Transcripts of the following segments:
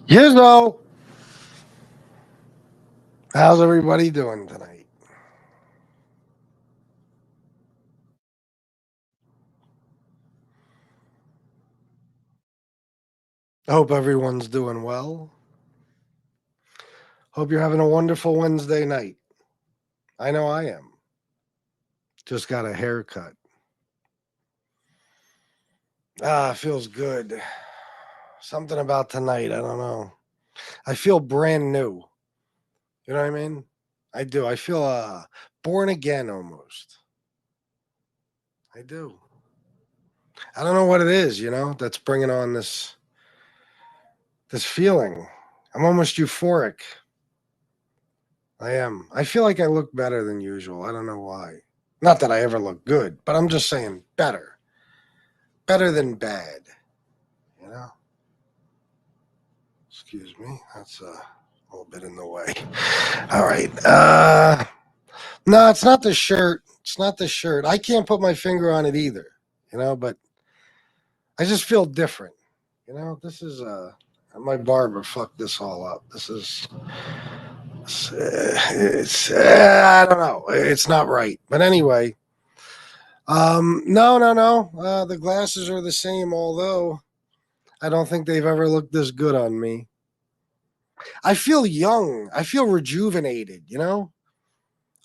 Yizzo, how's everybody doing tonight? I hope everyone's doing well. Hope you're having a wonderful Wednesday night. I know I am. Just got a haircut. Feels good. Something about tonight, I don't know. I feel brand new. You know what I mean? I do. I feel born again almost. I do. I don't know what it is, that's bringing on this feeling. I'm almost euphoric. I am. I feel like I look better than usual. I don't know why. Not that I ever look good, but I'm just saying better. Better than bad. Excuse me. That's a little bit in the way. All right. No, it's not the shirt. It's not the shirt. I can't put my finger on it either, but I just feel different. This is my barber fucked this all up. This is I don't know. It's not right. But anyway, no. The glasses are the same, although I don't think they've ever looked this good on me. I feel young. I feel rejuvenated,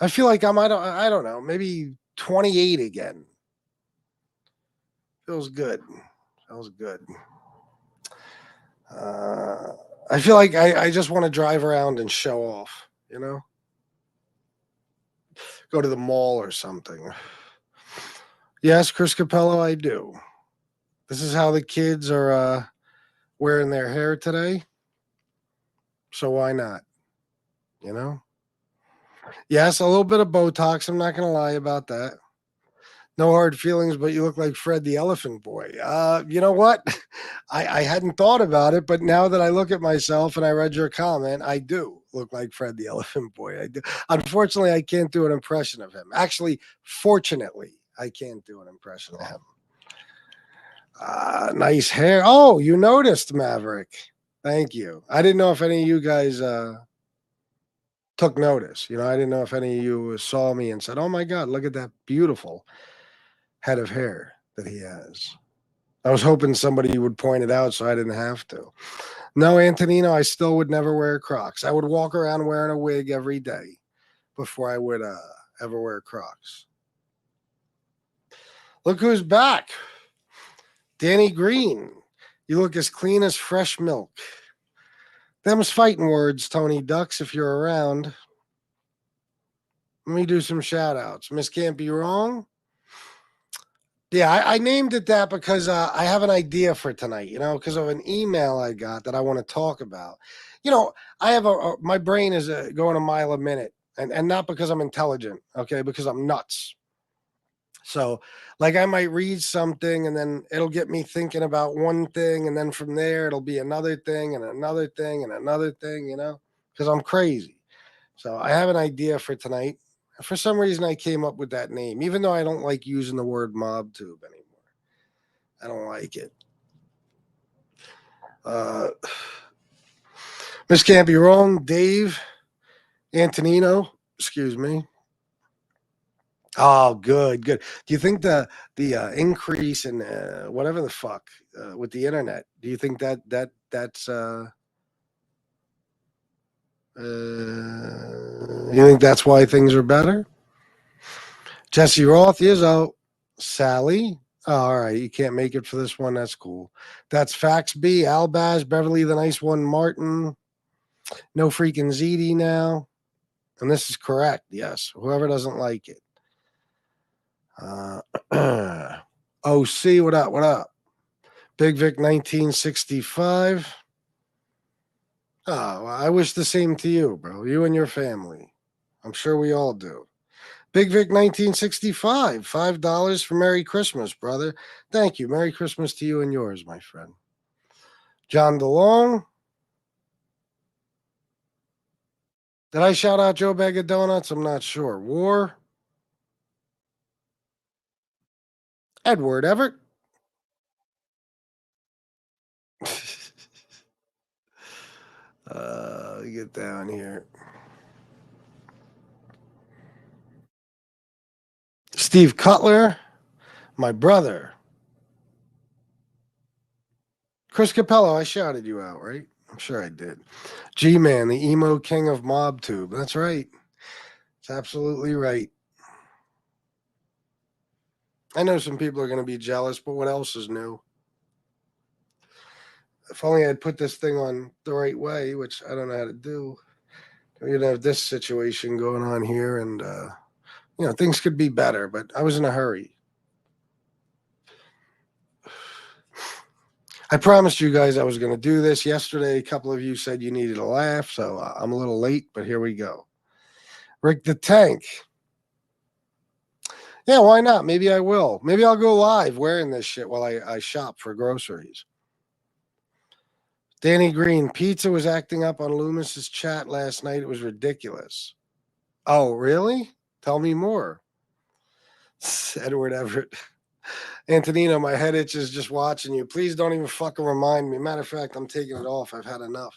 I feel like I don't know, maybe 28 again. Feels good. I feel like I just want to drive around and show off, Go to the mall or something. Yes, Chris Capello, I do. This is how the kids are wearing their hair today. So why not? You know? Yes, a little bit of Botox. I'm not going to lie about that. No hard feelings, but you look like Fred the Elephant Boy. You know what? I hadn't thought about it, but now that I look at myself and I read your comment, I do look like Fred the Elephant Boy. I do. Unfortunately, I can't do an impression of him. Actually, fortunately, I can't do an impression of him. Nice hair. Oh, you noticed, Maverick. Thank you. I didn't know if any of you guys took notice. You know, I didn't know if any of you saw me and said, "Oh my God, look at that beautiful head of hair that he has." I was hoping somebody would point it out so I didn't have to. No, Antonino, I still would never wear Crocs. I would walk around wearing a wig every day before I would ever wear Crocs. Look who's back. Danny Green. You look as clean as fresh milk. Them's fighting words, Tony Ducks, if you're around. Let me do some shout outs. Miss Can't Be Wrong. Yeah, I named it that because I have an idea for tonight, you know, because of an email I got that I want to talk about. You know, I have my brain is going a mile a minute, and not because I'm intelligent, okay, because I'm nuts. So, like, I might read something and then it'll get me thinking about one thing, and then from there it'll be another thing and another thing and another thing, you know, because I'm crazy. So, I have an idea for tonight. For some reason, I came up with that name, even though I don't like using the word Mobtube anymore. I don't like it. This can't be wrong. Dave Antonino, excuse me. Oh, good, good. Do you think the increase in whatever the fuck with the internet? Do you think you think that's why things are better? Jesse Roth is out. Sally. Oh, all right, you can't make it for this one. That's cool. That's Fax B. Albaz, Beverly, the nice one, Martin. No freaking ZD now. And this is correct. Yes. Whoever doesn't like it. OC, what up? What up? Big Vic 1965. Oh, well, I wish the same to you, bro. You and your family. I'm sure we all do. Big Vic 1965. $5 for Merry Christmas, brother. Thank you. Merry Christmas to you and yours, my friend. John DeLong. Did I shout out Joe Bag of Donuts? I'm not sure. War. Edward Everett. Get down here. Steve Cutler, my brother. Chris Capello, I shouted you out, right? I'm sure I did. G-Man, the emo king of Mobtube. That's right. It's absolutely right. I know some people are going to be jealous, but what else is new? If only I'd put this thing on the right way, which I don't know how to do. We'd have this situation going on here, and things could be better. But I was in a hurry. I promised you guys I was going to do this yesterday. A couple of you said you needed a laugh, so I'm a little late, but here we go. Rick the Tank. Yeah, why not? Maybe I will. Maybe I'll go live wearing this shit while I shop for groceries. Danny Green, pizza was acting up on Loomis's chat last night. It was ridiculous. Oh, really? Tell me more. Edward Everett. Antonino, my head itches just watching you. Please don't even fucking remind me. Matter of fact, I'm taking it off. I've had enough.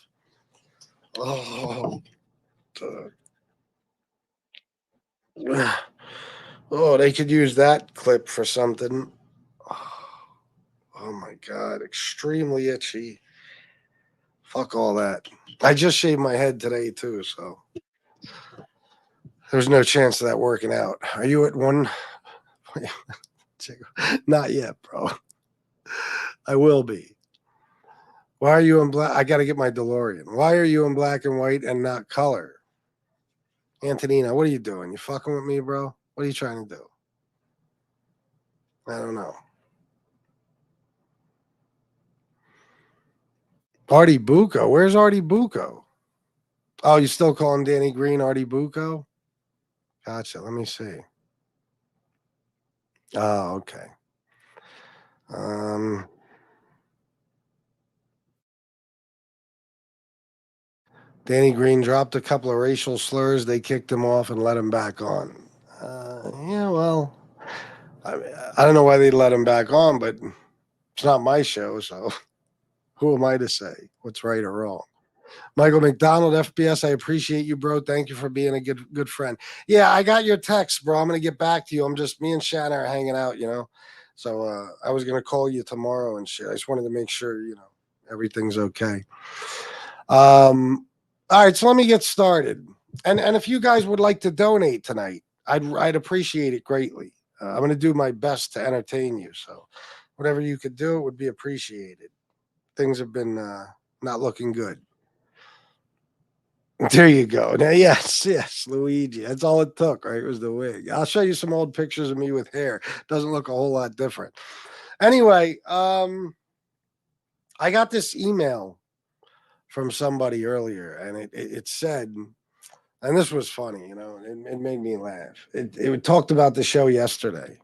Oh, oh, they could use that clip for something. Oh my God, extremely itchy. Fuck all that. I just shaved my head today too, so there's no chance of that working out. Are you at one? Not yet, bro. I will be. Why are you in black? I got to get my DeLorean. Why are you in black and white and not color? Antonina, what are you doing? You fucking with me, bro? What are you trying to do? I don't know. Artie Bucco. Where's Artie Bucco? Oh, you still calling Danny Green Artie Bucco? Gotcha. Let me see. Oh, okay. Um, Danny Green dropped a couple of racial slurs. They kicked him off and let him back on. Yeah, well, I, I don't know why they let him back on, but it's not my show, so who am I to say what's right or wrong? Michael McDonald, FBS, I appreciate you, bro. Thank you for being a good friend. Yeah, I got your text, bro. I'm gonna get back to you. I'm just me and Shannon are hanging out, So I was gonna call you tomorrow and shit. I just wanted to make sure, everything's okay. All right, so let me get started. And if you guys would like to donate tonight, I'd appreciate it greatly. I'm gonna do my best to entertain you. So whatever you could do, it would be appreciated. Things have been not looking good. There you go. Now, yes, Luigi. That's all it took, right? It was the wig. I'll show you some old pictures of me with hair. Doesn't look a whole lot different. Anyway, I got this email from somebody earlier, and it said, and this was funny, it made me laugh. It talked about the show yesterday.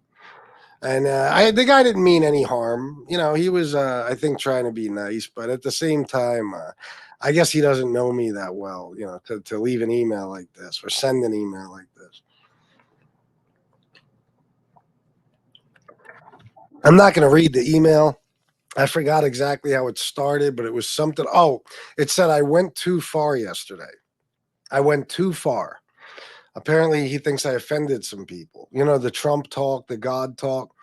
And the guy didn't mean any harm. He was, I think, trying to be nice, but at the same time, I guess he doesn't know me that well, to leave an email like this or send an email like this. I'm not going to read the email. I forgot exactly how it started, but it was something. Oh, it said I went too far yesterday. I went too far. Apparently, he thinks I offended some people. The Trump talk, the God talk.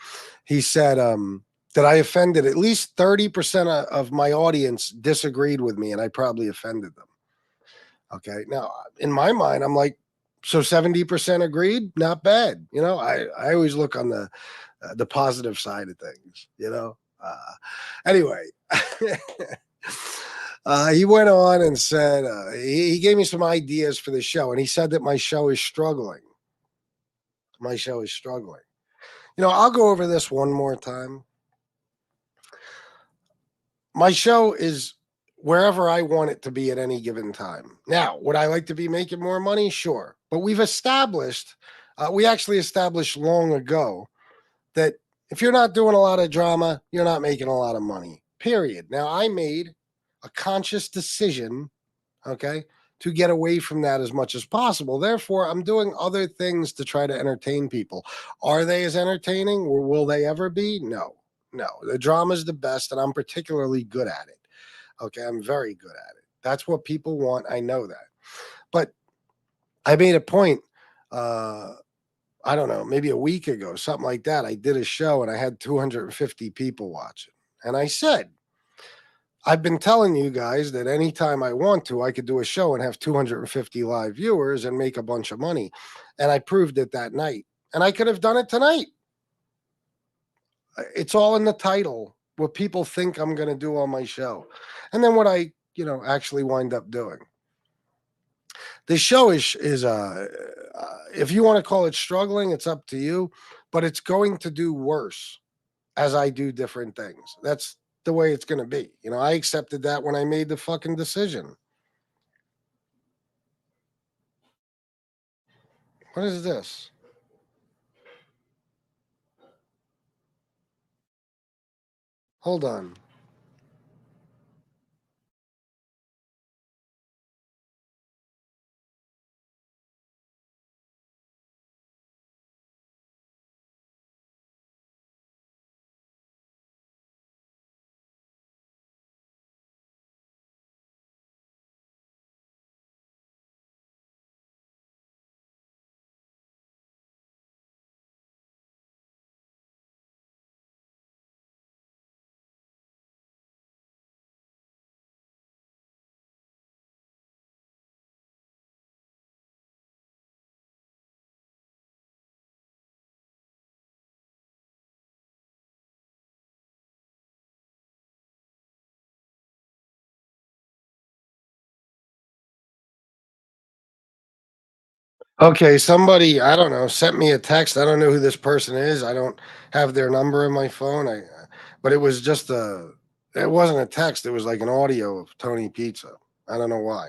He said that I offended at least 30% of my audience disagreed with me, and I probably offended them. Okay. Now, in my mind, I'm like, so 70% agreed? Not bad. I always look on the positive side of things, Anyway, he went on and said, he gave me some ideas for the show, and he said that my show is struggling. My show is struggling. I'll go over this one more time. My show is wherever I want it to be at any given time. Now, would I like to be making more money? Sure. But we actually established long ago that if you're not doing a lot of drama, you're not making a lot of money, period. Now, I made a conscious decision, okay, to get away from that as much as possible. Therefore, I'm doing other things to try to entertain people. Are they as entertaining, or will they ever be? No. The drama is the best, and I'm particularly good at it. Okay, I'm very good at it. That's what people want. I know that. But I made a point, I don't know, maybe a week ago, something like that. I did a show and I had 250 people watching. And I said, I've been telling you guys that anytime I want to, I could do a show and have 250 live viewers and make a bunch of money. And I proved it that night. And I could have done it tonight. It's all in the title, what people think I'm going to do on my show. And then what I, actually wind up doing. The show is if you want to call it struggling, it's up to you, but it's going to do worse as I do different things. That's the way it's going to be. I accepted that when I made the fucking decision. What is this? Hold on. Okay, somebody, I don't know, sent me a text. I don't know who this person is. I don't have their number in my phone. But it was just it wasn't a text. It was like an audio of Tony Pizza. I don't know why.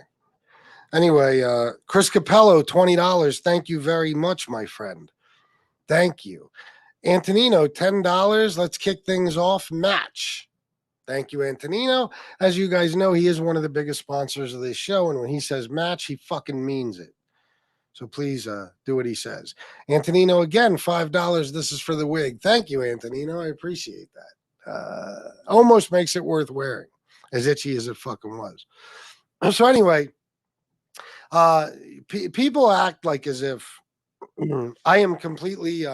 Anyway, Chris Capello, $20. Thank you very much, my friend. Thank you. Antonino, $10. Let's kick things off. Match. Thank you, Antonino. As you guys know, he is one of the biggest sponsors of this show. And when he says match, he fucking means it. So please do what he says. Antonino, again, $5. This is for the wig. Thank you, Antonino. I appreciate that. Almost makes it worth wearing, as itchy as it fucking was. So anyway, people act like as if I am completely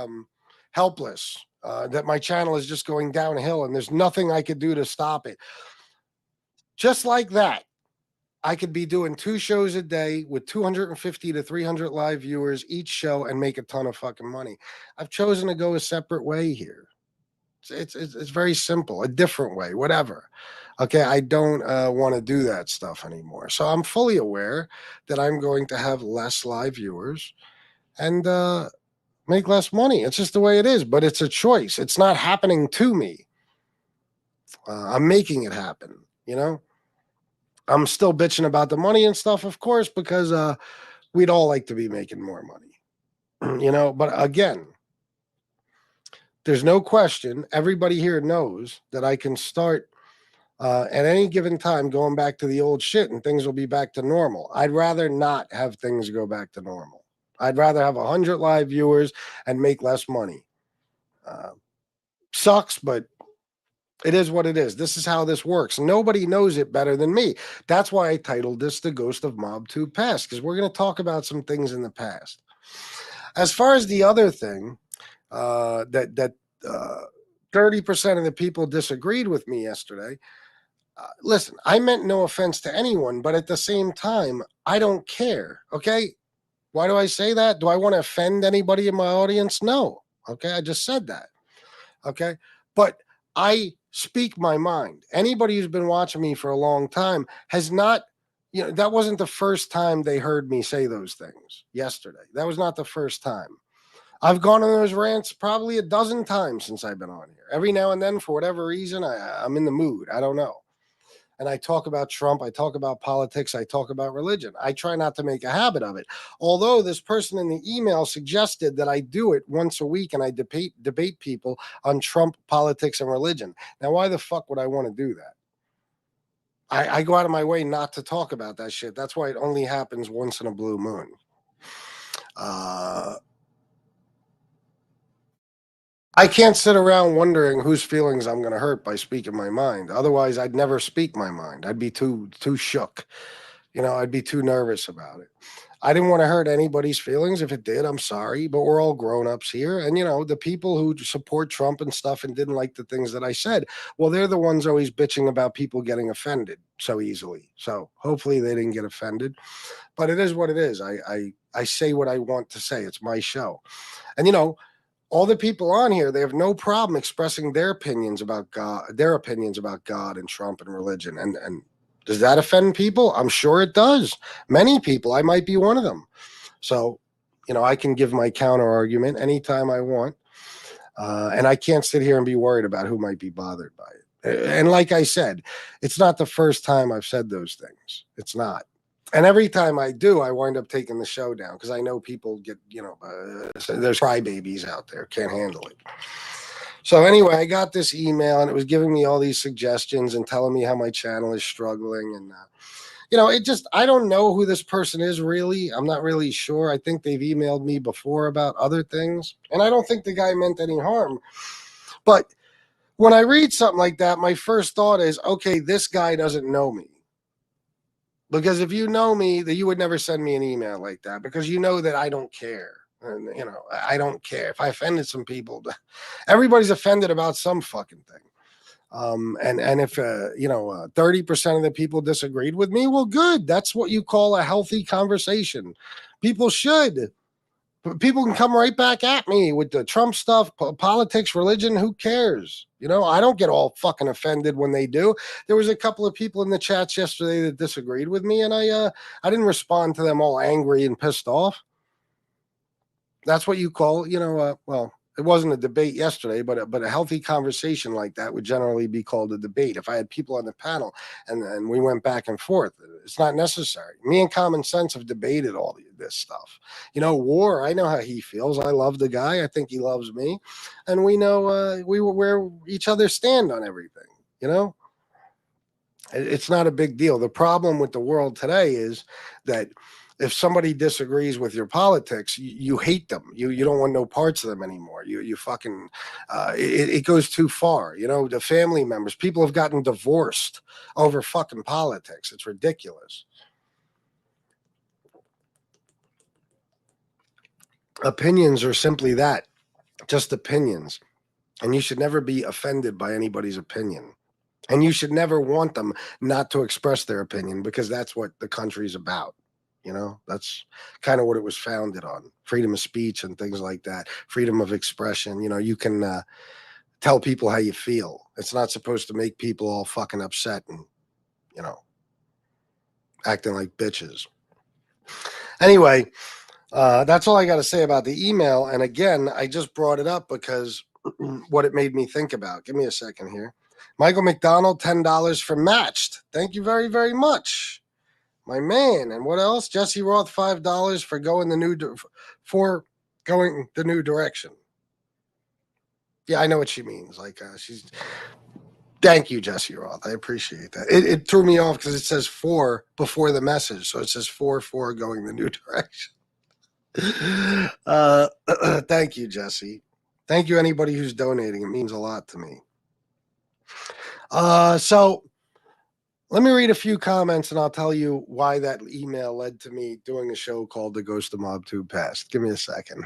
helpless, that my channel is just going downhill and there's nothing I could do to stop it. Just like that, I could be doing 2 shows a day with 250 to 300 live viewers each show and make a ton of fucking money. I've chosen to go a separate way here. It's very simple, a different way, whatever. Okay, I don't want to do that stuff anymore. So I'm fully aware that I'm going to have less live viewers and make less money. It's just the way it is, but it's a choice. It's not happening to me. I'm making it happen, you know? I'm still bitching about the money and stuff, of course, because we'd all like to be making more money, you know? But again, there's no question. Everybody here knows that I can start at any given time going back to the old shit and things will be back to normal. I'd rather not have things go back to normal. I'd rather have 100 live viewers and make less money. Sucks, but it is what it is. This is how this works. Nobody knows it better than me. That's why I titled this The Ghost of Mobtube Past, because we're going to talk about some things in the past. As far as the other thing, that 30% of the people disagreed with me yesterday. Listen, I meant no offense to anyone, but at the same time, I don't care. Okay. Why do I say that? Do I want to offend anybody in my audience? No. Okay. I just said that. Okay. But I speak my mind. Anybody who's been watching me for a long time has not, that wasn't the first time they heard me say those things yesterday. That was not the first time. I've gone on those rants probably a dozen times since I've been on here. Every now and then, for whatever reason, I'm in the mood. I don't know. And I talk about Trump. I talk about politics. I talk about religion. I try not to make a habit of it. Although this person in the email suggested that I do it once a week and I debate people on Trump, politics, and religion. Now, why the fuck would I want to do that? I go out of my way not to talk about that shit. That's why it only happens once in a blue moon. I can't sit around wondering whose feelings I'm going to hurt by speaking my mind. Otherwise, I'd never speak my mind. I'd be too shook. I'd be too nervous about it. I didn't want to hurt anybody's feelings. If it did, I'm sorry, but we're all grown-ups here. And, the people who support Trump and stuff and didn't like the things that I said, well, they're the ones always bitching about people getting offended so easily. So hopefully they didn't get offended. But it is what it is. I say what I want to say. It's my show. And, all the people on here, they have no problem expressing their opinions about God and Trump and religion. And does that offend people? I'm sure it does. Many people. I might be one of them. So, I can give my counter argument anytime I want. And I can't sit here and be worried about who might be bothered by it. And like I said, it's not the first time I've said those things. It's not. And every time I do, I wind up taking the show down because I know people get, there's crybabies out there, can't handle it. So anyway, I got this email and it was giving me all these suggestions and telling me how my channel is struggling. And, I don't know who this person is really. I'm not really sure. I think they've emailed me before about other things. And I don't think the guy meant any harm. But when I read something like that, my first thought is, okay, this guy doesn't know me. Because if you know me, that you would never send me an email like that because you know that I don't care. And, I don't care. If I offended some people, everybody's offended about some fucking thing. And if, 30% of the people disagreed with me, well, good. That's what you call a healthy conversation. People should. People can come right back at me with the Trump stuff, politics, religion. Who cares? I don't get all fucking offended when they do. There was a couple of people in the chats yesterday that disagreed with me, and I didn't respond to them all angry and pissed off. That's what you call, well, it wasn't a debate yesterday, but a healthy conversation like that would generally be called a debate. If I had people on the panel and we went back and forth, it's not necessary. Me and Common Sense have debated all this stuff. War. I know how he feels. I love the guy. I think he loves me, and we know where each other stand on everything. It's not a big deal. The problem with the world today is that if somebody disagrees with your politics, you hate them. You don't want no parts of them anymore. You fucking it goes too far. The family members, people have gotten divorced over fucking politics. It's ridiculous. Opinions are simply that, just opinions, and you should never be offended by anybody's opinion. And you should never want them not to express their opinion, because that's what the country's about. That's kind of what it was founded on: freedom of speech and things like that, freedom of expression. You can tell people how you feel. It's not supposed to make people all fucking upset and, acting like bitches. Anyway, that's all I got to say about the email. And again, I just brought it up because what it made me think about. Give me a second here. Michael McDonald, $10 for Matched. Thank you very, very much, my man. And what else? Jesse Roth, $5 for going the new direction. Yeah, I know what she means. Like she's. Thank you, Jesse Roth. I appreciate that. It threw me off because it says 4 before the message, so it says 4 going the new direction. Thank you, Jesse. Thank you, anybody who's donating. It means a lot to me. So let me read a few comments and I'll tell you why that email led to me doing a show called The Ghost of Mobtube Past. Give me a second.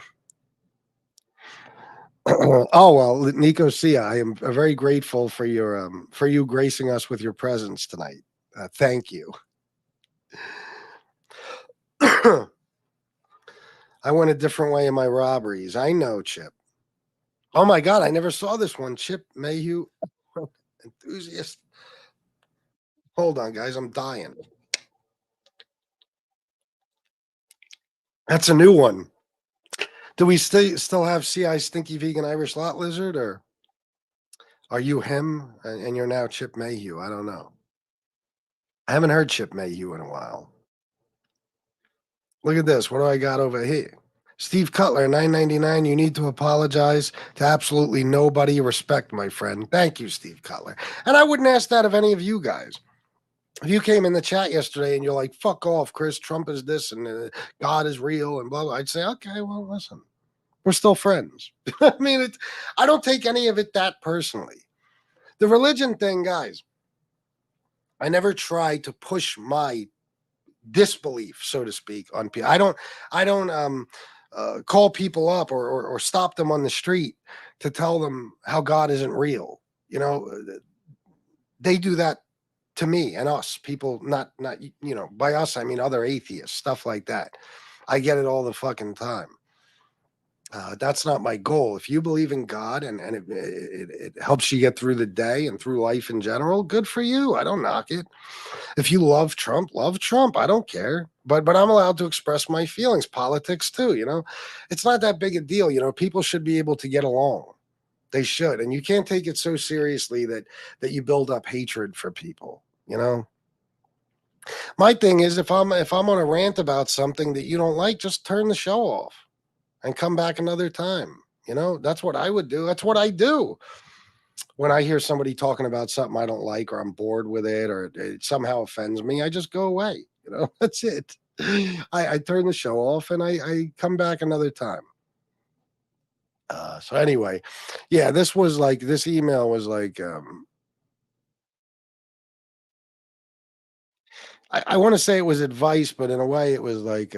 Oh, well, Nico Sia, I am very grateful for you gracing us with your presence tonight. Thank you. I went a different way in my robberies. I know, Chip. Oh my God, I never saw this one. Chip Mayhew, enthusiast. Hold on, guys, I'm dying. That's a new one. Do we still have CI Stinky Vegan Irish Lot Lizard, or are you him and you're now Chip Mayhew? I don't know. I haven't heard Chip Mayhew in a while. Look at this. What do I got over here? Steve Cutler, $9.99. You need to apologize to absolutely nobody. Respect, my friend. Thank you, Steve Cutler. And I wouldn't ask that of any of you guys. If you came in the chat yesterday and you're like, fuck off, Chris, Trump is this and God is real and blah, blah, I'd say, okay, well, listen, we're still friends. I mean, I don't take any of it that personally. The religion thing, guys, I never try to push my disbelief, so to speak, on people. I don't call people up or stop them on the street to tell them how God isn't real. They do that to me and us, people, not by us I mean other atheists, stuff like that. I get it all the fucking time. That's not my goal. If you believe in God and it helps you get through the day and through life in general, good for you. I don't knock it. If you love Trump, love Trump. I don't care. But I'm allowed to express my feelings. Politics too. It's not that big a deal. People should be able to get along. They should. And you can't take it so seriously that you build up hatred for people. My thing is, if I'm on a rant about something that you don't like, just turn the show off and come back another time. That's what I would do. That's what I do when I hear somebody talking about something I don't like, or I'm bored with it, or it somehow offends me. I just go away. That's it. I turn the show off and I come back another time. So anyway, yeah, this email was like, I want to say it was advice, but in a way it was like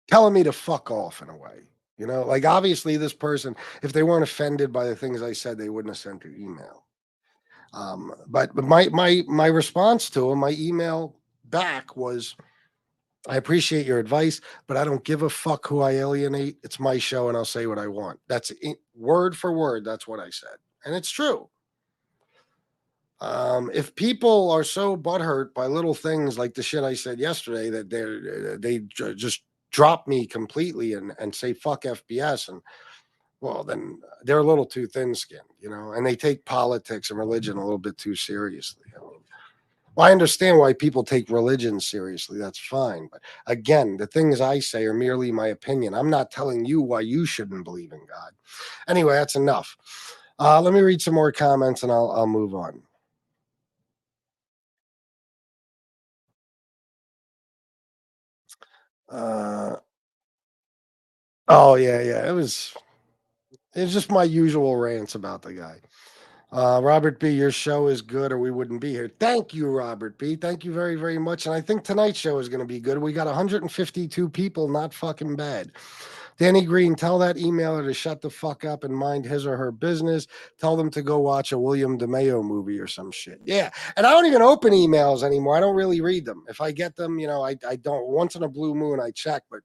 telling me to fuck off in a way. Like obviously this person, if they weren't offended by the things I said, they wouldn't have sent the email. But my response to him, my email back was, I appreciate your advice, but I don't give a fuck who I alienate. It's my show and I'll say what I want. That's word for word. That's what I said. And it's true. If people are so butthurt by little things like the shit I said yesterday that they just drop me completely and say fuck FBS, and well, then they're a little too thin-skinned, and they take politics and religion a little bit too seriously. Well, I understand why people take religion seriously. That's fine. But again, the things I say are merely my opinion. I'm not telling you why you shouldn't believe in God. Anyway, that's enough. Let me read some more comments and I'll move on. Uh, oh yeah. It's just my usual rants about the guy. Robert B, your show is good or we wouldn't be here. Thank you, Robert B. Thank you very, very much. And I think tonight's show is going to be good. We got 152 people, not fucking bad. Danny Green, tell that emailer to shut the fuck up and mind his or her business. Tell them to go watch a William DeMeo movie or some shit. Yeah. And I don't even open emails anymore. I don't really read them. If I get them, I don't. Once in a blue moon, I check. But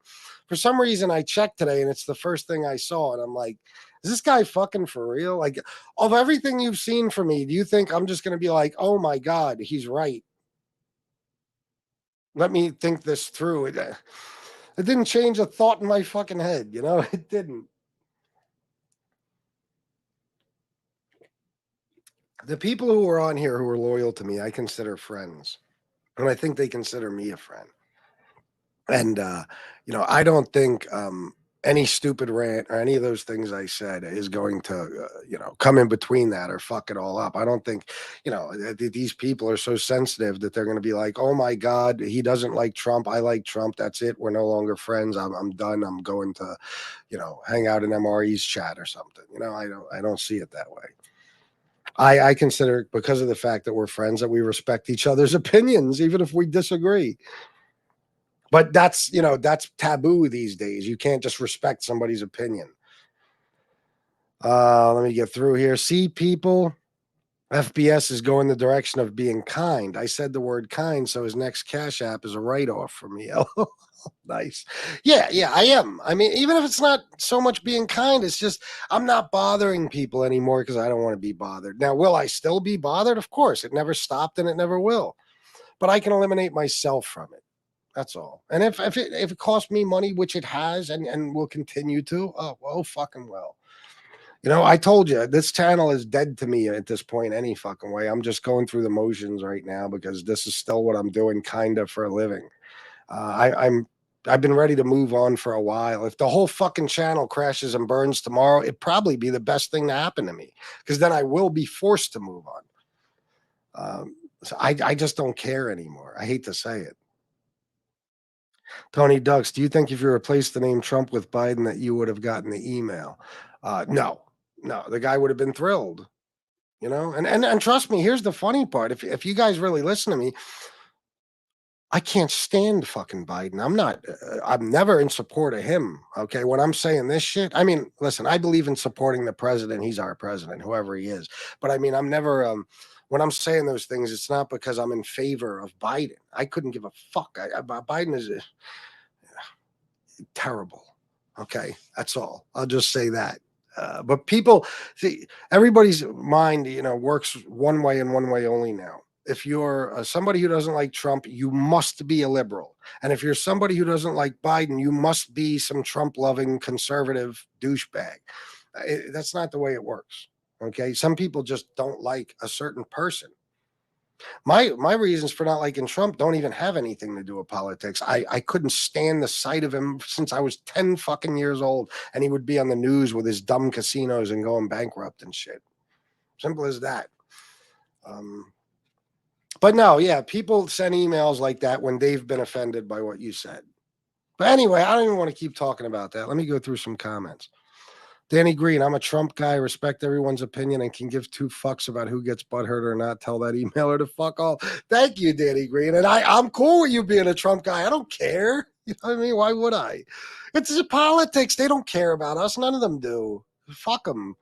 for some reason, I checked today and it's the first thing I saw. And I'm like, is this guy fucking for real? Like, of everything you've seen from me, do you think I'm just going to be like, oh my God, he's right? Let me think this through. It didn't change a thought in my fucking head, It didn't. The people who are on here who are loyal to me, I consider friends. And I think they consider me a friend. And, I don't think any stupid rant or any of those things I said is going to, come in between that or fuck it all up. I don't think, these people are so sensitive that they're going to be like, oh my God, he doesn't like Trump. I like Trump. That's it. We're no longer friends. I'm done. I'm going to, hang out in MRE's chat or something. I don't see it that way. I consider, because of the fact that we're friends, that we respect each other's opinions, even if we disagree. But that's taboo these days. You can't just respect somebody's opinion. Let me get through here. See, people, FBS is going the direction of being kind. I said the word kind, so his next Cash App is a write-off for me. Nice. Yeah, I am. I mean, even if it's not so much being kind, it's just I'm not bothering people anymore because I don't want to be bothered. Now, will I still be bothered? Of course. It never stopped and it never will. But I can eliminate myself from it. That's all. And if it costs me money, which it has and will continue to, fucking well. I told you this channel is dead to me at this point any fucking way. I'm just going through the motions right now because this is still what I'm doing kind of for a living. I've been ready to move on for a while. If the whole fucking channel crashes and burns tomorrow, it'd probably be the best thing to happen to me because then I will be forced to move on. So I just don't care anymore. I hate to say it. Tony Ducks, do you think if you replaced the name Trump with Biden that you would have gotten the email? No, the guy would have been thrilled, and trust me, here's the funny part. If you guys really listen to me, I can't stand fucking Biden. I'm never in support of him. Okay. When I'm saying this shit, I mean, listen, I believe in supporting the president. He's our president, whoever he is. But I mean, I'm never, when I'm saying those things, it's not because I'm in favor of Biden. I couldn't give a fuck. Biden is terrible. Okay. That's all. I'll just say that. But people see everybody's mind, works one way and one way only now. If you're somebody who doesn't like Trump, you must be a liberal. And if you're somebody who doesn't like Biden, you must be some Trump loving conservative douchebag. That's not the way it works. Okay. Some people just don't like a certain person. My reasons for not liking Trump don't even have anything to do with politics. I couldn't stand the sight of him since I was 10 fucking years old, and he would be on the news with his dumb casinos and going bankrupt and shit. Simple as that. But no, yeah, people send emails like that when they've been offended by what you said. But anyway, I don't even want to keep talking about that. Let me go through some comments. Danny Green, I'm a Trump guy, respect everyone's opinion, and can give two fucks about who gets butthurt or not. Tell that emailer to fuck off. Thank you, Danny Green. And I'm cool with you being a Trump guy. I don't care. You know what I mean? Why would I? It's just politics. They don't care about us. None of them do. Fuck them.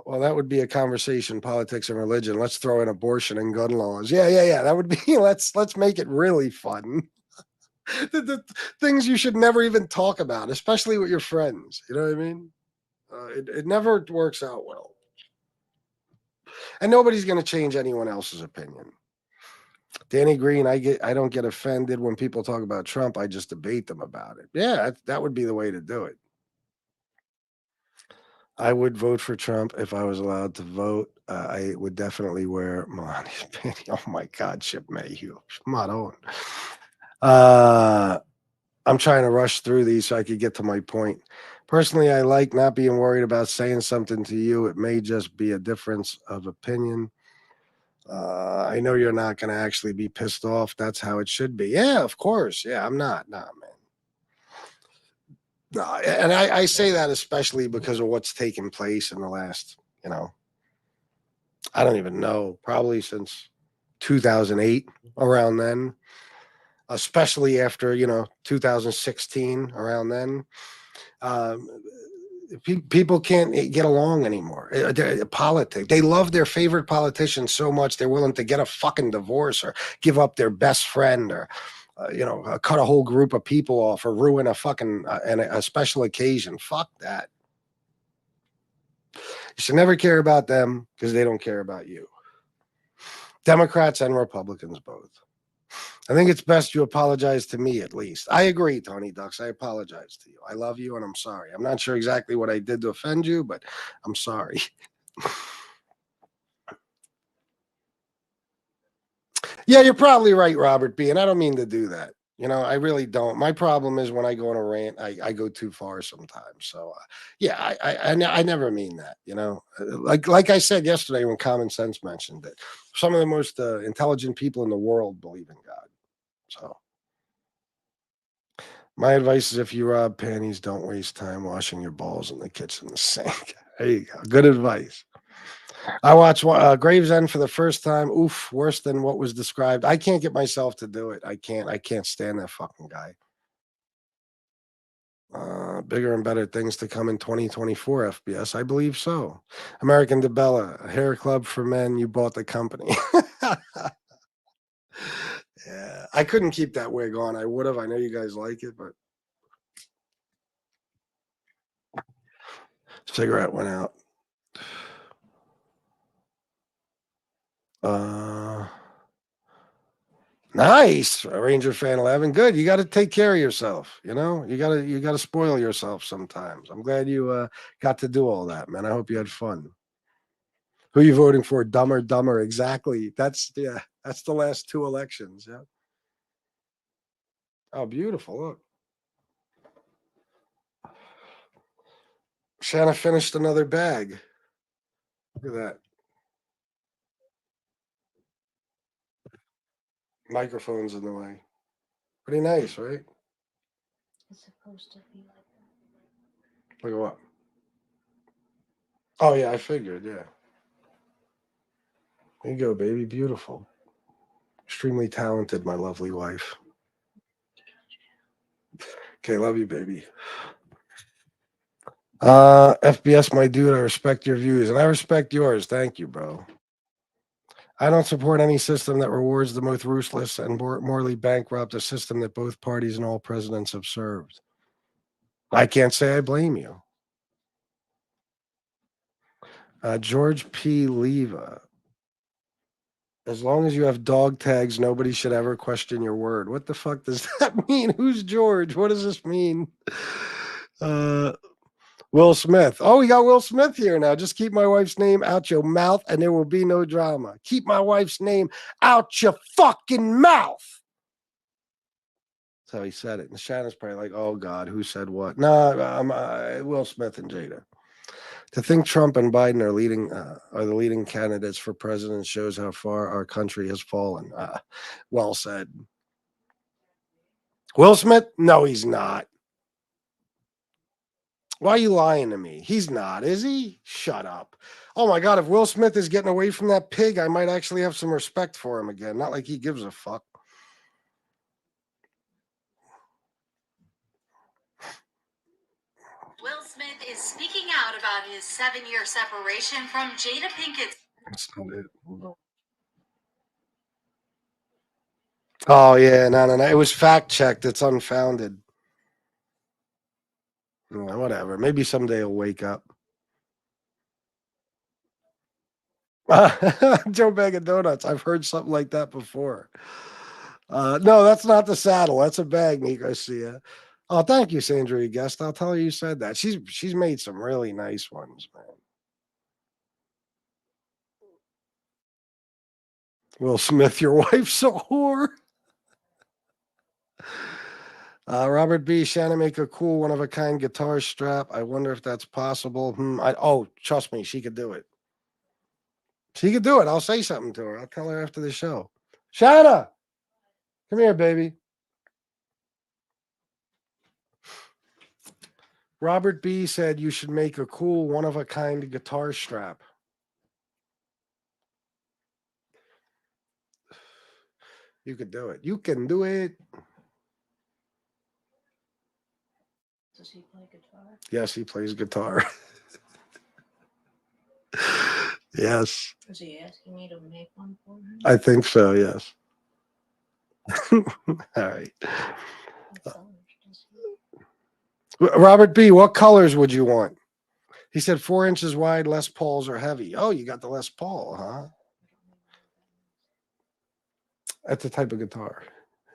Well, that would be a conversation, politics and religion. Let's throw in abortion and gun laws. Yeah. That would be, let's make it really fun. the things you should never even talk about, especially with your friends. You know what I mean? It never works out well. And nobody's going to change anyone else's opinion. Danny Green, I don't get offended when people talk about Trump. I just debate them about it. Yeah, that would be the way to do it. I would vote for Trump if I was allowed to vote. I would definitely wear Melania's panty. Oh my God, Chip Mayhew. Come on. I'm trying to rush through these so I could get to my point. Personally, I like not being worried about saying something to you. It may just be a difference of opinion. I know you're not going to actually be pissed off. That's how it should be. Yeah, of course. Yeah, I'm not. Nah, man. No, and I say that especially because of what's taken place in the last, I don't even know, probably since 2008, around then, especially after, 2016, around then. Um, People can't get along anymore. Politics. They love their favorite politician so much they're willing to get a fucking divorce or give up their best friend or, cut a whole group of people off or ruin a fucking and a special occasion. Fuck that. You should never care about them because they don't care about you. Democrats and Republicans both. I think it's best you apologize to me at least. I agree, Tony Ducks. I apologize to you. I love you and I'm sorry. I'm not sure exactly what I did to offend you, but I'm sorry. Yeah, you're probably right, Robert B. And I don't mean to do that. I really don't. My problem is when I go on a rant, I go too far sometimes. So, yeah, I never mean that. Like I said yesterday when Common Sense mentioned it, some of the most intelligent people in the world believe in God. So, my advice is if you rob panties, don't waste time washing your balls in the kitchen sink. There you go. Good advice. I watched Gravesend for the first time. Oof, worse than what was described. I can't get myself to do it. I can't. I can't stand that fucking guy. Bigger and better things to come in 2024, FBS. I believe so. American DeBella, a hair club for men. You bought the company. Yeah, I couldn't keep that wig on. I would have. I know you guys like it, but cigarette went out. Uh, Nice, Ranger fan 11. Good. You got to take care of yourself. You got to spoil yourself sometimes. I'm glad you got to do all that, man. I hope you had fun. Who you voting for? Dumber, dumber. Exactly. That's That's the last two elections. Yeah. Oh, beautiful. Look, Shanna finished another bag. Look at that. Microphone's in the way. Pretty nice, right? It's supposed to be like that. Look at what? Oh yeah, I figured. Yeah. There you go, baby. Beautiful. Extremely talented, my lovely wife. Okay, love you, baby. FBS, my dude, I respect your views and I respect yours. Thank you, bro. I don't support any system that rewards the most ruthless and morally bankrupt, a system that both parties and all presidents have served. I can't say I blame you. George P. Leva. As long as you have dog tags, nobody should ever question your word. What the fuck does that mean? Who's George? What does this mean? Uh, Will Smith. Oh, we got Will Smith here now. Just keep my wife's name out your mouth and there will be no drama. Keep my wife's name out your fucking mouth. That's how he said it. And Shanna's probably like, oh, God, who said what? No, I'm Will Smith and Jada. To think Trump and Biden are the leading candidates for president shows how far our country has fallen. Well said. Will Smith? No, he's not. Why are you lying to me? He's not, is he? Shut up. Oh my God, if Will Smith is getting away from that pig, I might actually have some respect for him again. Not like he gives a fuck. Will Smith is speaking out about his 7-year separation from Jada Pinkett. That's not it. Oh yeah, no. It was fact checked. It's unfounded. Whatever. Maybe someday he'll wake up. Joe Bag of Donuts. I've heard something like that before. No, that's not the saddle. That's a bag, Nico Garcia. Oh, thank you, Sandra, you guest. I'll tell her you said that. She's made some really nice ones, man. Will Smith, your wife's a whore. Robert B. Shannon, make a cool one of a kind guitar strap. I wonder if that's possible. Trust me, she could do it. She could do it. I'll say something to her. I'll tell her after the show. Shanna, come here, baby. Robert B. said you should make a cool one of a kind guitar strap. You could do it. You can do it. Does he play guitar? Yes, he plays guitar. Yes. Is he asking me to make one for him? I think so, yes. All right. Robert B., what colors would you want? He said 4 inches wide, Les Pauls are heavy. Oh, you got the Les Paul, huh? That's a type of guitar.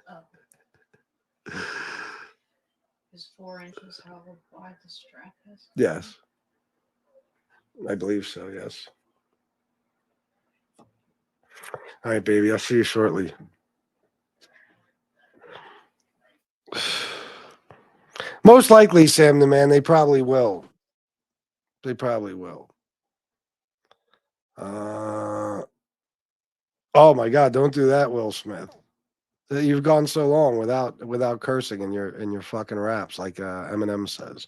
Oh. Is 4 inches how wide the strap is? Yes. I believe so, yes. All right, baby. I'll see you shortly. Most likely, Sam the Man, they probably will. They probably will. Oh my God! Don't do that, Will Smith. You've gone so long without cursing in your fucking raps, like Eminem says.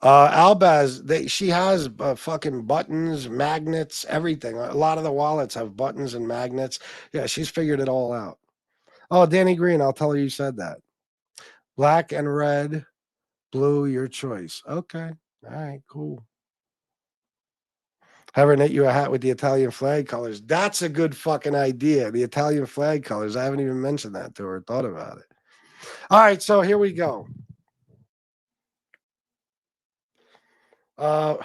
Albaz, she has fucking buttons, magnets, everything. A lot of the wallets have buttons and magnets. Yeah, she's figured it all out. Oh, Danny Green, I'll tell her you said that. Black and red, blue, your choice. Okay. All right, cool. Have her knit you a hat with the Italian flag colors. That's a good fucking idea. The Italian flag colors. I haven't even mentioned that to her, thought about it. All right, so here we go. After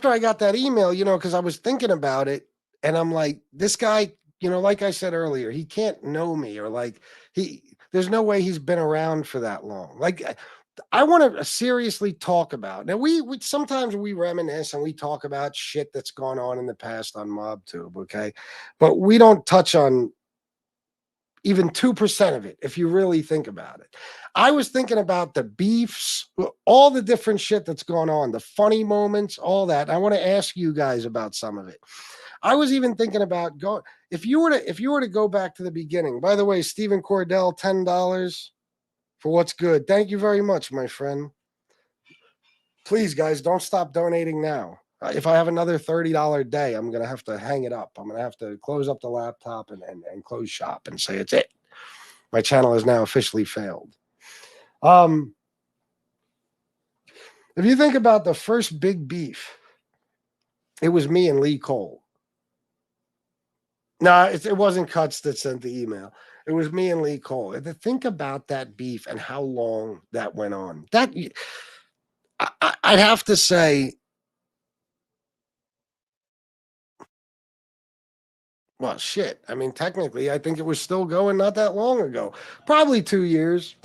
I got that email, because I was thinking about it, and I'm like, this guy, like I said earlier, he can't know me, or like there's no way he's been around for that long. Like, I want to seriously talk about. Now, we sometimes we reminisce and we talk about shit that's gone on in the past on Mobtube, okay? But we don't touch on even 2% of it, if you really think about it. I was thinking about the beefs, all the different shit that's going on, the funny moments, all that. I want to ask you guys about some of it. I was even thinking about if you were to go back to the beginning. By the way, Stephen Cordell, $10 for what's good. Thank you very much, my friend. Please, guys, don't stop donating now. If I have another $30 day, I'm going to have to hang it up. I'm going to have to close up the laptop and close shop and say it's it. My channel has now officially failed. If you think about the first big beef, it was me and Lee Cole. No, it wasn't Cuts that sent the email. It was me and Lee Cole. And to think about that beef and how long that went on, I'd have to say, well, shit. I mean, technically, I think it was still going not that long ago. Probably 2 years.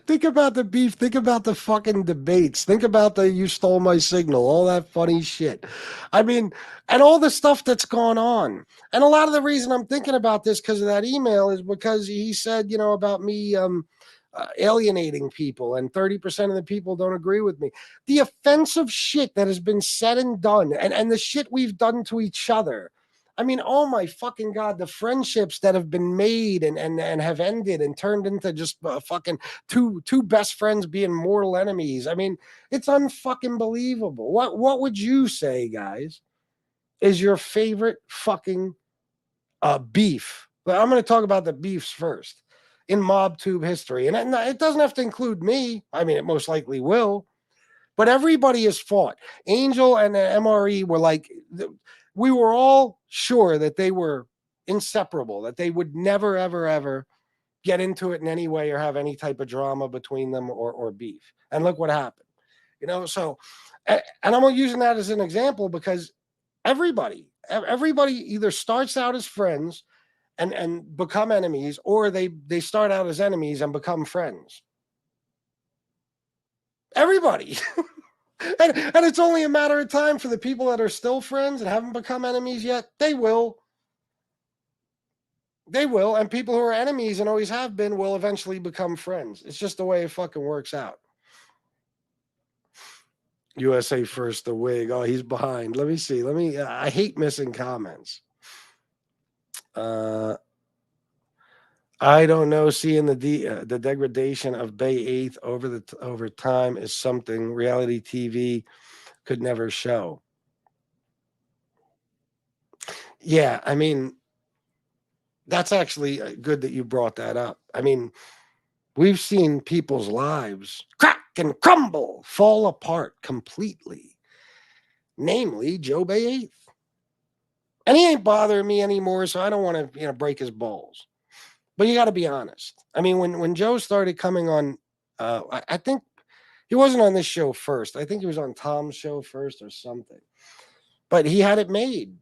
Think about the beef. Think about the fucking debates. Think about the you stole my signal, all that funny shit. I mean, and all the stuff that's gone on. And a lot of the reason I'm thinking about this because of that email is because he said, about me alienating people, and 30% of the people don't agree with me. The offensive shit that has been said and done, and the shit we've done to each other. I mean, oh my fucking God, the friendships that have been made and have ended and turned into just fucking two best friends being mortal enemies. I mean, it's unfucking believable. What would you say, guys, is your favorite fucking beef? But I'm going to talk about the beefs first in Mobtube history. And it doesn't have to include me. I mean, it most likely will. But everybody has fought. Angel and the MRE were like, we were all sure that they were inseparable, that they would never, ever, ever get into it in any way or have any type of drama between them or beef. And look what happened. So, and I'm using that as an example because everybody either starts out as friends and become enemies, or they start out as enemies and become friends. Everybody. And it's only a matter of time for the people that are still friends and haven't become enemies yet. They will. And people who are enemies and always have been will eventually become friends. It's just the way it fucking works out. USA first, the wig. Oh, he's behind. Let me see. I hate missing comments. I don't know. Seeing the degradation of Bay 8th over time is something reality TV could never show. Yeah, I mean, that's actually good that you brought that up. I mean, we've seen people's lives crack and crumble, fall apart completely. Namely, Joe Bay 8th. And he ain't bothering me anymore, so I don't want to, break his balls. But you got to be honest. I mean, when Joe started coming on, I think he wasn't on this show first. I think he was on Tom's show first or something. But he had it made.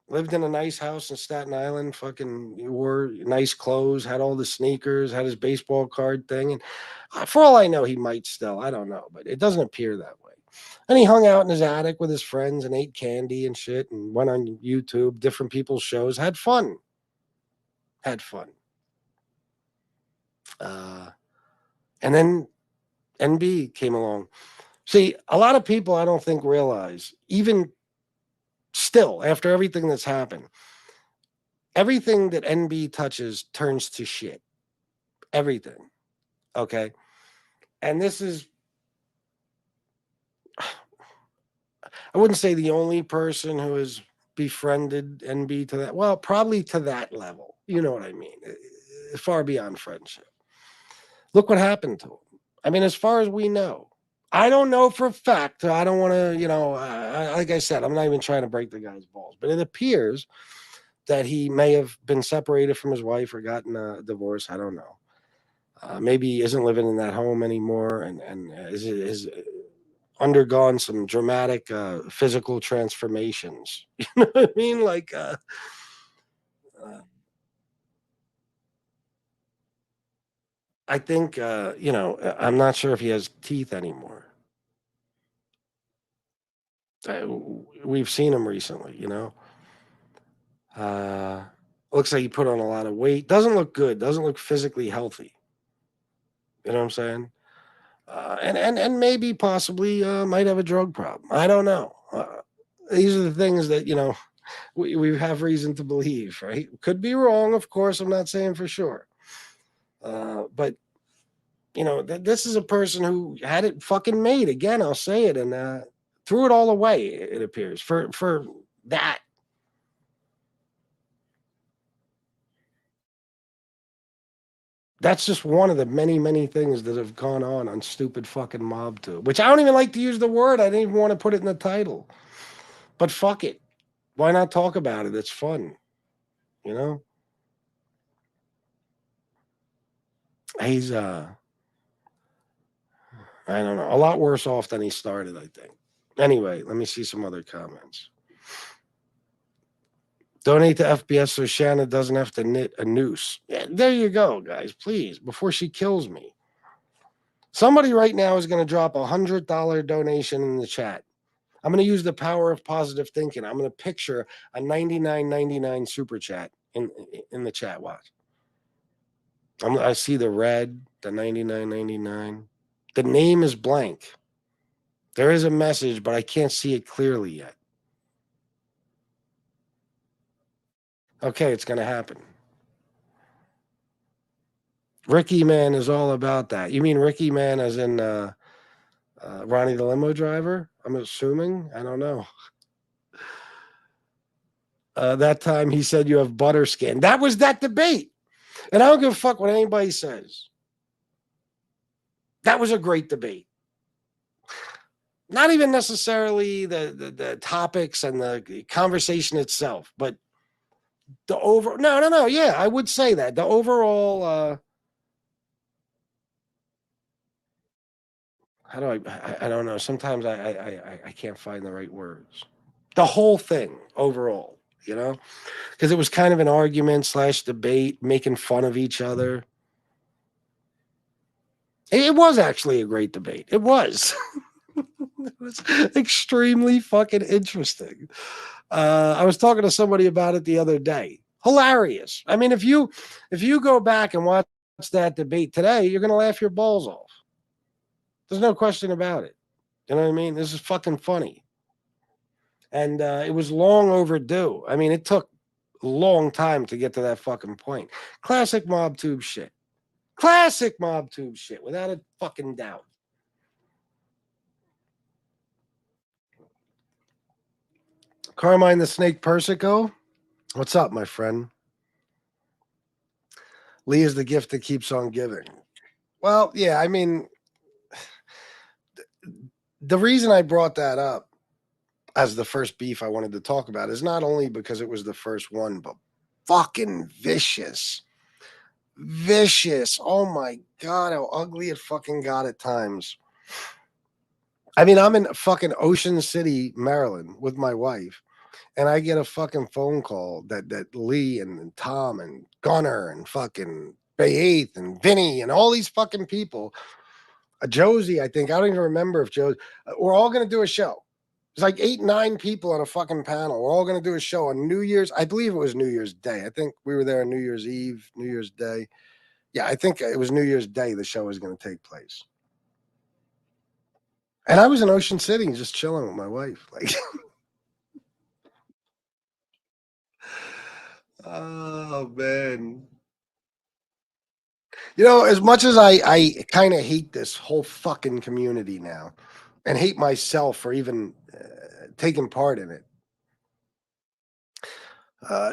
Lived in a nice house in Staten Island, fucking wore nice clothes, had all the sneakers, had his baseball card thing. And for all I know, he might still. I don't know, but it doesn't appear that way. And he hung out in his attic with his friends and ate candy and shit and went on YouTube, different people's shows, had fun. And then NB came along. See, a lot of people I don't think realize, even still, after everything that's happened, everything that NB touches turns to shit. Everything. Okay. And this is, I wouldn't say the only person who has befriended NB to that. Well, probably to that level. You know what I mean? Far beyond friendship. Look what happened to him. I mean, as far as we know, I don't know for a fact. I don't want to, like I said, I'm not even trying to break the guy's balls, but it appears that he may have been separated from his wife or gotten a divorce. I don't know. Maybe he isn't living in that home anymore and is undergone some dramatic physical transformations. You know what I mean? Like, I think, I'm not sure if he has teeth anymore. We've seen him recently, looks like he put on a lot of weight. Doesn't look good. Doesn't look physically healthy. You know what I'm saying? And maybe possibly might have a drug problem. I don't know. These are the things that, we have reason to believe, right? Could be wrong, of course. I'm not saying for sure. But, this is a person who had it fucking made. Again, I'll say it, and threw it all away, it appears, for that. That's just one of the many, many things that have gone on stupid fucking Mobtube, which I don't even like to use the word. I didn't even want to put it in the title. But fuck it. Why not talk about it? It's fun. He's I don't know, a lot worse off than he started, I think. Anyway, let me see some other comments. Donate to FBS so Shanna doesn't have to knit a noose. Yeah, there you go, guys. Please, before she kills me. Somebody right now is going to drop $100 donation in the chat. I'm going to use the power of positive thinking. I'm going to picture a $99.99 super chat in the chat. Watch. I see the red, the $99.99. The name is blank. There is a message, but I can't see it clearly yet. Okay, it's going to happen. Ricky Man is all about that. You mean Ricky Man as in Ronnie the limo driver? I'm assuming. I don't know. That time he said you have butter skin. That was that debate. And I don't give a fuck what anybody says. That was a great debate. Not even necessarily the topics and the conversation itself, but No. Yeah, I would say that. The overall, how do I don't know. Sometimes I can't find the right words. The whole thing overall, because it was kind of an argument / debate, making fun of each other. It was actually a great debate. It was. It was extremely fucking interesting. I was talking to somebody about it the other day. Hilarious. I mean, if you go back and watch that debate today, you're gonna laugh your balls off. There's no question about it. You know what I mean? This is fucking funny. And it was long overdue. I mean, it took a long time to get to that fucking point. Classic Mobtube shit. Classic Mobtube shit, without a fucking doubt. Carmine the Snake Persico, what's up, my friend? Lee is the gift that keeps on giving. Well, yeah, I mean, the reason I brought that up as the first beef I wanted to talk about is not only because it was the first one, but fucking vicious. Vicious. Oh my God, how ugly it fucking got at times. I mean, I'm in fucking Ocean City, Maryland with my wife, and I get a fucking phone call that Lee and Tom and Gunner and fucking Bay 8th and Vinny and all these fucking people, Josie, I think, I don't even remember if Josie, we're all going to do a show. It's like 8, 9 people on a fucking panel. We're all going to do a show on New Year's. I believe it was New Year's Day. I think we were there on New Year's Eve, New Year's Day. Yeah, I think it was New Year's Day the show was going to take place. And I was in Ocean City just chilling with my wife. Like, oh, man. As much as I kind of hate this whole fucking community now and hate myself for even taking part in it,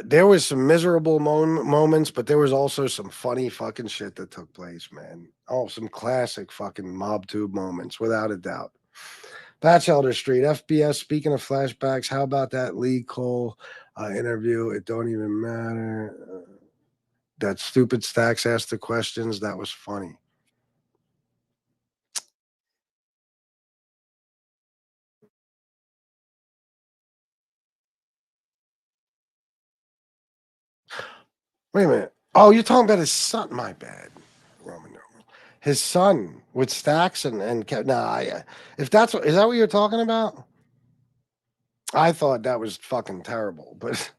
there was some miserable moments, but there was also some funny fucking shit that took place, man. Oh, some classic fucking Mobtube moments, without a doubt. Batchelder Street, FBS, speaking of flashbacks, how about that Lee Cole interview? It don't even matter. That stupid Stacks asked the questions. That was funny. Wait a minute. Oh, you're talking about his son. My bad. Roman numeral. His son with Stacks and if that's is that what you're talking about? I thought that was fucking terrible, but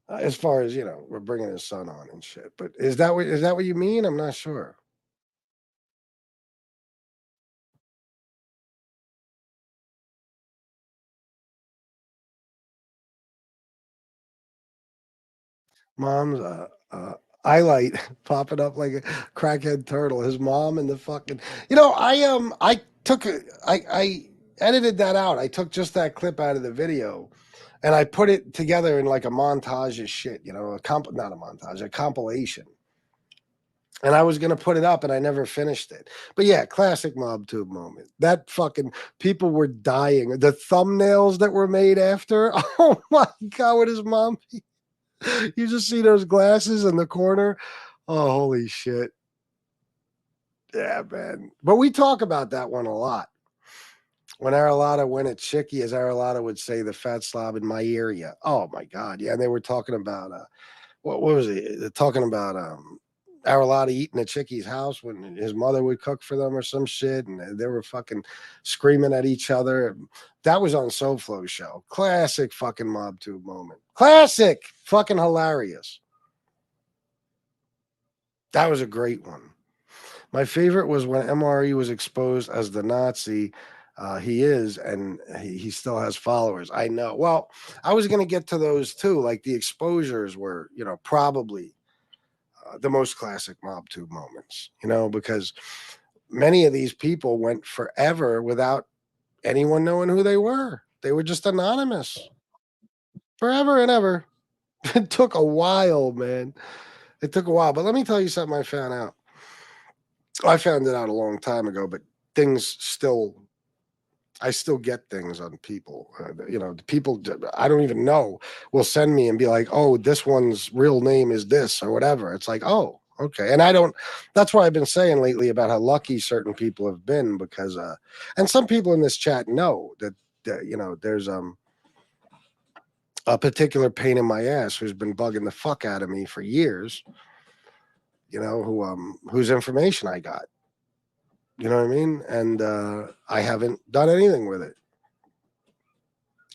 as far as we're bringing his son on and shit. But is that what you mean? I'm not sure. Mom's eyelight popping up like a crackhead turtle. His mom and the fucking. I took I edited that out. I took just that clip out of the video, and I put it together in like a montage of shit. Not a montage, a compilation. And I was gonna put it up, and I never finished it. But yeah, classic Mobtube moment. That fucking people were dying. The thumbnails that were made after. Oh my God, with his mom. You just see those glasses in the corner. Oh, holy shit. Yeah, man. But we talk about that one a lot. When Aralata went at Chicky, as Aralata would say, the fat slob in my area. Oh my God. Yeah. And they were talking about what was it? They're talking about Aralata eating at Chicky's house when his mother would cook for them or some shit, and they were fucking screaming at each other. That was on SoFlo's show. Classic fucking Mobtube moment. Classic. Fucking hilarious. That was a great one. My favorite was when MRE was exposed as the Nazi he is, and he still has followers. I know. Well, I was going to get to those too. Like the exposures were, probably the most classic Mobtube moments, because many of these people went forever without anyone knowing who they were. They were just anonymous forever and ever. It took a while, man. It took a while. But let me tell you something I found out. I found it out a long time ago, but things still, I still get things on people. You know, the people I don't even know will send me and be like, "Oh, this one's real name is this," or whatever. It's like, "Oh, okay." And I don't. That's why I've been saying lately about how lucky certain people have been because, and some people in this chat know that you know there's a particular pain in my ass who's been bugging the fuck out of me for years. You know whose information I got. You know what I mean? And I haven't done anything with it.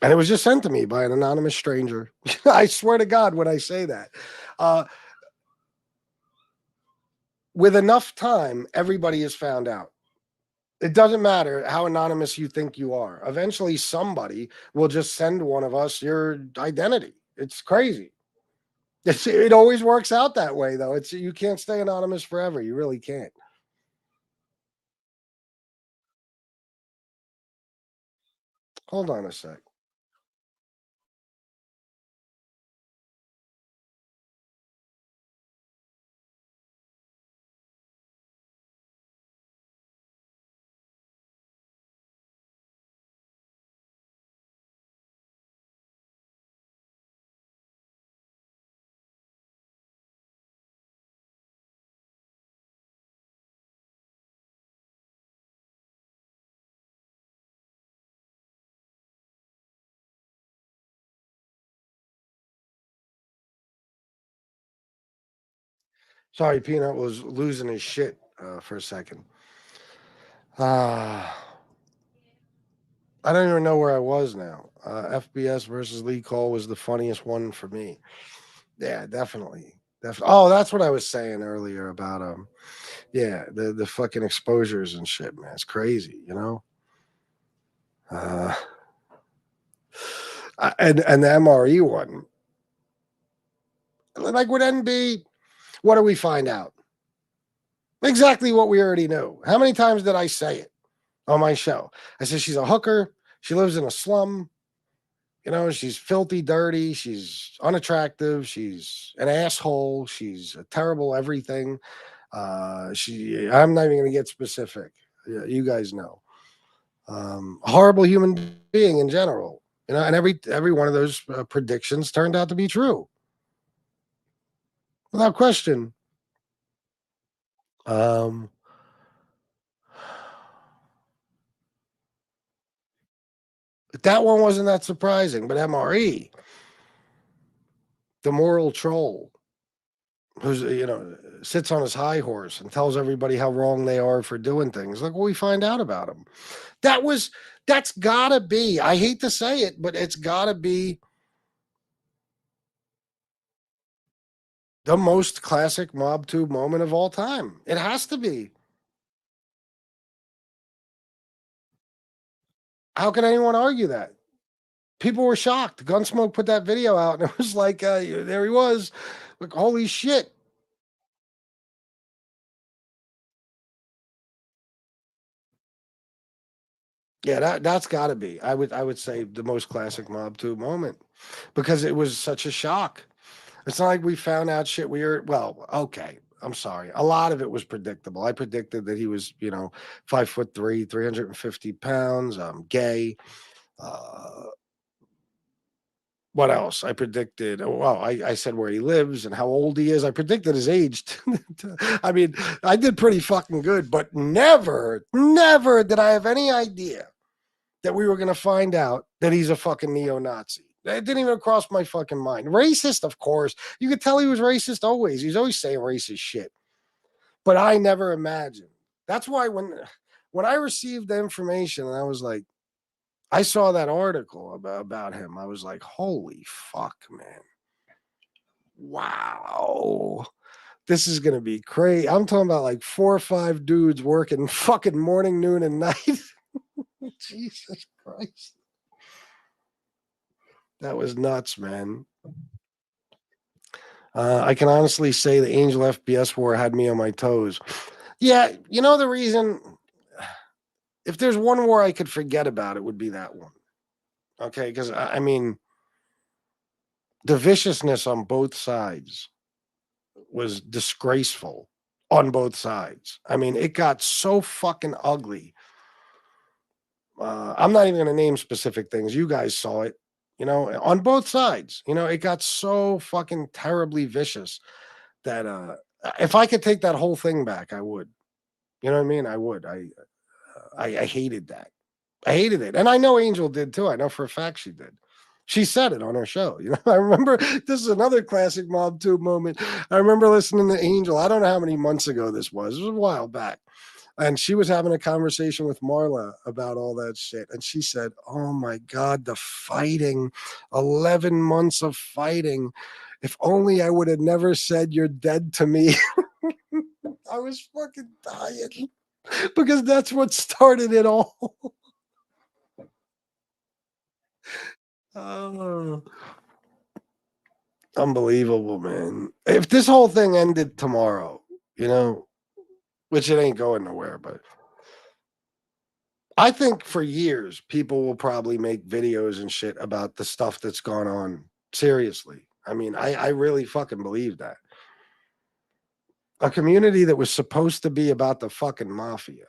And it was just sent to me by an anonymous stranger. I swear to God when I say that. Uh, with enough time, everybody is found out. It doesn't matter how anonymous you think you are. Eventually, somebody will just send one of us your identity. It's crazy. It always works out that way, though. You can't stay anonymous forever. You really can't. Hold on a sec. Sorry, Peanut was losing his shit for a second. I don't even know where I was now. FBS versus Lee Cole was the funniest one for me. Yeah, definitely. Oh, that's what I was saying earlier about yeah, the fucking exposures and shit, man. It's crazy, you know. Uh, and the MRE one, like with NB, what do we find out? Exactly what we already knew. How many times did I say it on my show? I said she's a hooker. She lives in a slum. You know, she's filthy, dirty. She's unattractive. She's an asshole. She's a terrible everything. I'm not even going to get specific. You guys know. A horrible human being in general. You know, and every one of those predictions turned out to be true, without question. Um, that one wasn't that surprising, but MRE, the moral troll, who's sits on his high horse and tells everybody how wrong they are for doing things. Look what we find out about him. That's gotta be. I hate to say it, but it's gotta be the most classic Mobtube moment of all time. It has to be. How can anyone argue that? People were shocked. Gunsmoke put that video out, and it was like, there he was. Like, holy shit. Yeah, that's got to be. I would say the most classic Mobtube moment because it was such a shock. It's not like we found out shit well, okay. I'm sorry. A lot of it was predictable. I predicted that he was, 5'3", 350 pounds, gay. Uh, what else? I predicted, well, I said where he lives and how old he is. I predicted his age. I mean, I did pretty fucking good, but never did I have any idea that we were going to find out that he's a fucking neo-Nazi. It didn't even cross my fucking mind. Racist, of course. You could tell he was racist always. He's always saying racist shit. But I never imagined. That's why when I received the information and I was like, I saw that article about him. I was like, holy fuck, man. Wow. This is going to be crazy. I'm talking about like 4 or 5 dudes working fucking morning, noon, and night. Jesus Christ. That was nuts, man. I can honestly say the Angel FBS war had me on my toes. Yeah, you know the reason. If there's one war I could forget about, it would be that one. Okay, because I mean, the viciousness on both sides was disgraceful on both sides. I mean, it got so fucking ugly I'm not even going to name specific things. You guys saw it, on both sides. It got so fucking terribly vicious that if I could take that whole thing back, I would. You know what I mean? I would. I hated that. I hated it. And I know Angel did too. I know for a fact she did. She said it on her show. I remember this is another classic Mobtube moment. I remember listening to Angel. I don't know how many months ago this was. It was a while back. And she was having a conversation with Marla about all that shit. And she said, "Oh my God, the fighting, 11 months of fighting. If only I would have never said you're dead to me." I was fucking dying because that's what started it all. Oh, unbelievable, man. If this whole thing ended tomorrow, which it ain't going nowhere, but I think for years people will probably make videos and shit about the stuff that's gone on. Seriously. I mean, I really fucking believe that. A community that was supposed to be about the fucking mafia,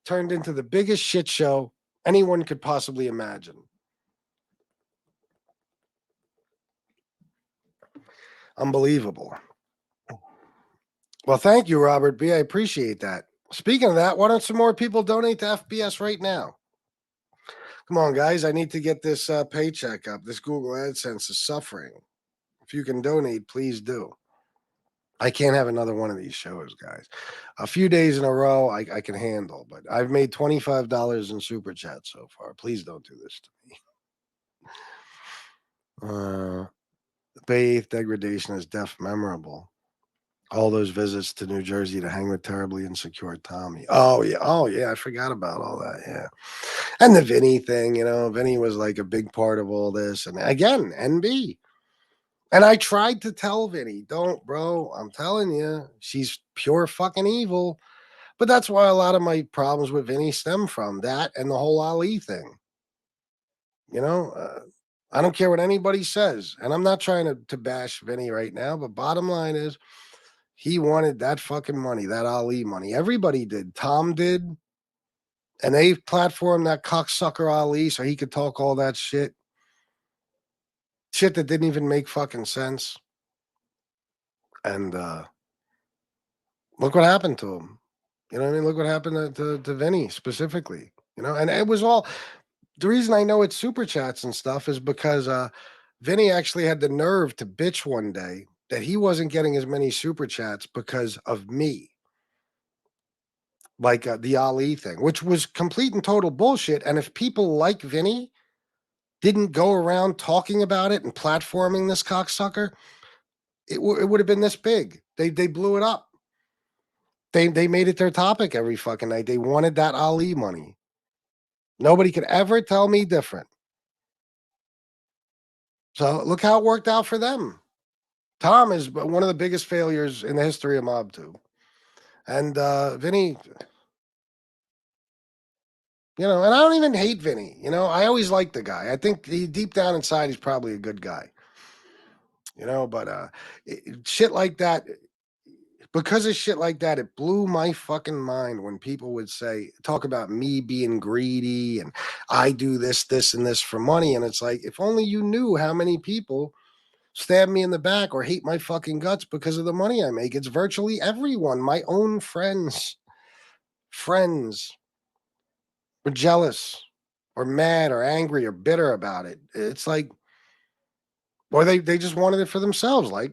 turned into the biggest shit show anyone could possibly imagine. Unbelievable. Well, thank you, Robert B. I appreciate that. Speaking of that, why don't some more people donate to FBS right now? Come on, guys. I need to get this paycheck up. This Google AdSense is suffering. If you can donate, please do. I can't have another one of these shows, guys. A few days in a row, I can handle, but I've made $25 in super chat so far. Please don't do this to me. The Bay 8th degradation is deaf memorable. All those visits to New Jersey to hang with terribly insecure Tommy. Oh yeah. I forgot about all that. Yeah. And the Vinny thing, Vinny was like a big part of all this. And again, NB. And I tried to tell Vinny, don't, bro. I'm telling you, she's pure fucking evil. But that's why a lot of my problems with Vinny stem from that and the whole Ali thing. I don't care what anybody says. And I'm not trying to bash Vinny right now. But bottom line is, he wanted that fucking money, that Ali money. Everybody did. Tom did. And they platformed that cocksucker Ali so he could talk all that shit. Shit that didn't even make fucking sense. And look what happened to him. You know what I mean? Look what happened to Vinny specifically. And it was all the reason I know it's super chats and stuff is because Vinny actually had the nerve to bitch one day that he wasn't getting as many super chats because of me. Like the Ali thing, which was complete and total bullshit. And if people like Vinny didn't go around talking about it and platforming this cocksucker, it would have been this big. They blew it up. They made it their topic every fucking night. They wanted that Ali money. Nobody could ever tell me different. So look how it worked out for them. Tom is one of the biggest failures in the history of Mobtube. And Vinny, and I don't even hate Vinny. I always liked the guy. I think deep down inside, he's probably a good guy. But shit like that, because of shit like that, it blew my fucking mind when people would talk about me being greedy and I do this, and this for money. And it's like, if only you knew how many people stab me in the back or hate my fucking guts because of the money I make. It's virtually everyone. My own friends were jealous or mad or angry or bitter about it. It's like, or they just wanted it for themselves, like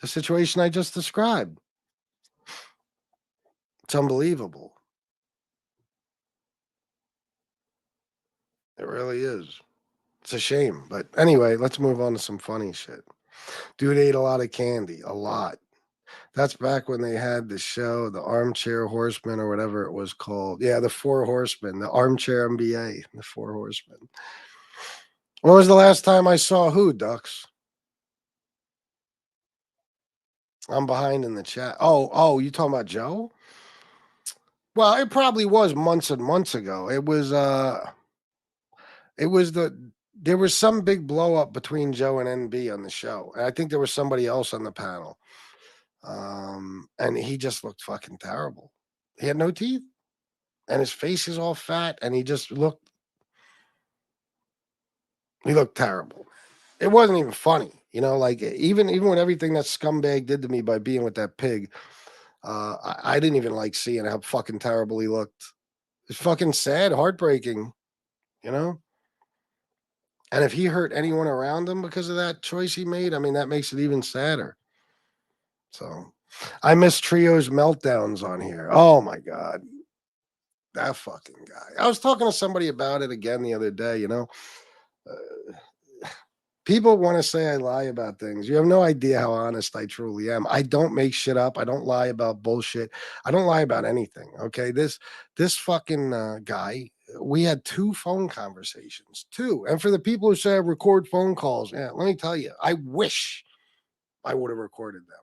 the situation I just described. It's unbelievable. It really is. It's a shame. But anyway, let's move on to some funny shit. Dude ate a lot of candy, a lot. That's back when they had the show, the Armchair Horsemen or whatever it was called. Yeah, the Four Horsemen, the Armchair MBA, the Four Horsemen. When was the last time I saw who, Ducks? I'm behind in the chat. Oh, you talking about Joe? Well, it probably was months and months ago. There was some big blow up between Joe and NB on the show. And I think there was somebody else on the panel. And he just looked fucking terrible. He had no teeth. and his face is all fat, and he looked terrible. It wasn't even funny, you know. Like even with everything that scumbag did to me by being with that pig, I didn't even like seeing how fucking terrible he looked. It's fucking sad, heartbreaking, you know. And if he hurt anyone around him because of that choice he made, I mean, that makes it even sadder. So I miss Trio's meltdowns on here. Oh my God. That fucking guy. I was talking to somebody about it again the other day, you know. People want to say I lie about things. You have no idea how honest I truly am. I don't make shit up. I don't lie about bullshit. I don't lie about anything. Okay. This fucking guy, we had 2 phone conversations. 2. And for the people who say I record phone calls, yeah, let me tell you, I wish I would have recorded them.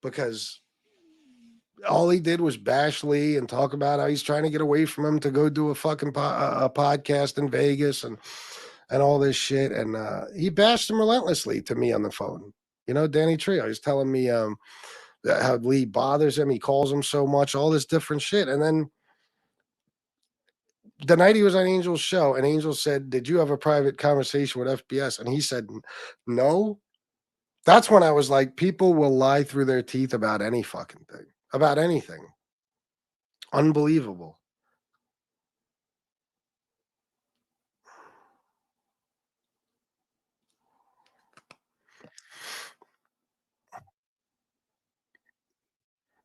Because all he did was bash Lee and talk about how he's trying to get away from him to go do a fucking a podcast in Vegas and all this shit. And he bashed him relentlessly to me on the phone. You know, Danny Trio, he's telling me how Lee bothers him. He calls him so much, all this different shit. And then the night he was on Angel's show, and Angel said, "Did you have a private conversation with FBS?" And he said, "No." That's when I was like, people will lie through their teeth about any fucking thing, about anything. Unbelievable.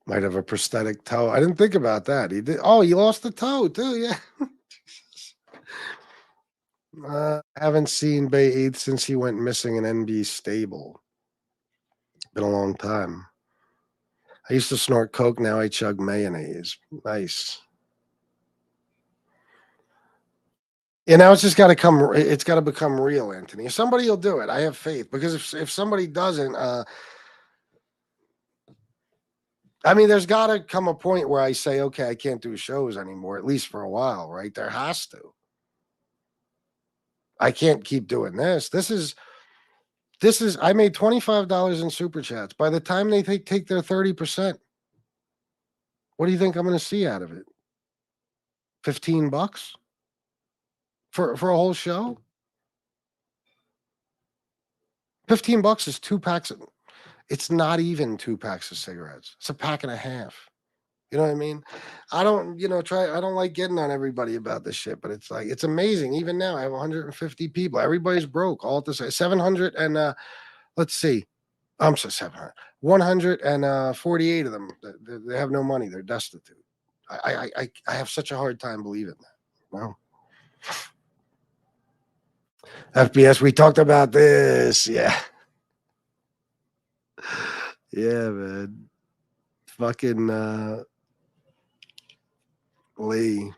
Might have a prosthetic toe. I didn't think about that. He did. Oh, he lost the toe too. Yeah. Haven't seen Bay 8 since he went missing in NB stable. Been a long time. I used to snort coke. Now I chug mayonnaise. Nice. Yeah, now it's just got to come. It's got to become real, Anthony. If somebody will do it, I have faith. Because if somebody doesn't, I mean, there's got to come a point where I say, okay, I can't do shows anymore, at least for a while, right? There has to. I can't keep doing this. This is. I made $25 in super chats. By the time they take their 30%, what do you think I'm going to see out of it? $15 for a whole show? $15 is 2 packs. It's not even 2 packs of cigarettes. It's a pack and a half. You know what I mean? I don't, I don't like getting on everybody about this shit, but it's like, it's amazing. Even now, I have 150 people. Everybody's broke all at the same 700 and let's see. I'm so 700. 148 of them. They have no money. They're destitute. I have such a hard time believing that. Wow. FBS, we talked about this. Yeah. Yeah, man. Fucking Lee.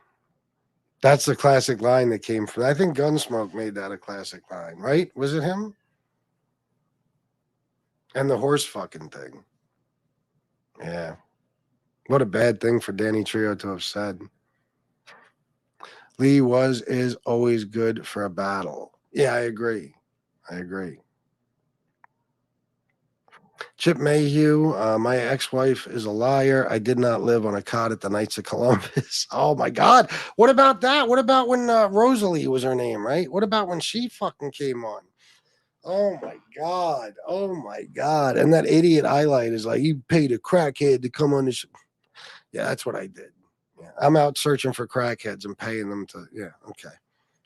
That's the classic line that came from. I think Gunsmoke made that a classic line, right? Was it him? And the horse fucking thing. Yeah. What a bad thing for Danny Trio to have said. Lee is always good for a battle. Yeah, I agree. Chip Mayhew, my ex-wife is a liar. I did not live on a cot at the Knights of Columbus. Oh my God. What about that? What about when Rosalie was her name, right? What about when she fucking came on? Oh my God. Oh my God. And that idiot highlight is like, you paid a crackhead to come on this. Yeah, that's what I did. Yeah. I'm out searching for crackheads and paying them to, yeah, okay.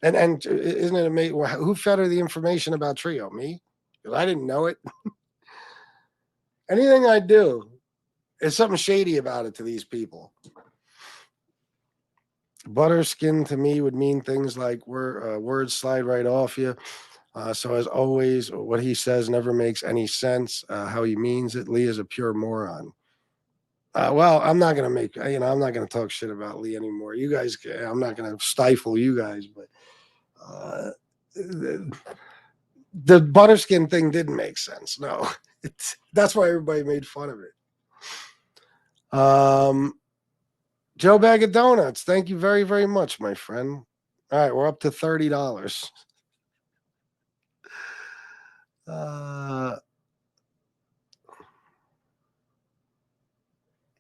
And isn't it amazing? Who fed her the information about Trio? Me? Because I didn't know it. Anything I do, there's something shady about it to these people. Butterskin to me would mean things like words slide right off you. So as always, what he says never makes any sense. How he means it. Lee is a pure moron. Well, I'm not gonna make. I'm not gonna talk shit about Lee anymore. You guys, I'm not gonna stifle you guys, but the Butterskin thing didn't make sense. No, that's why everybody made fun of it. Joe Bag of Donuts, thank you very, very much, my friend. All right, we're up to $30.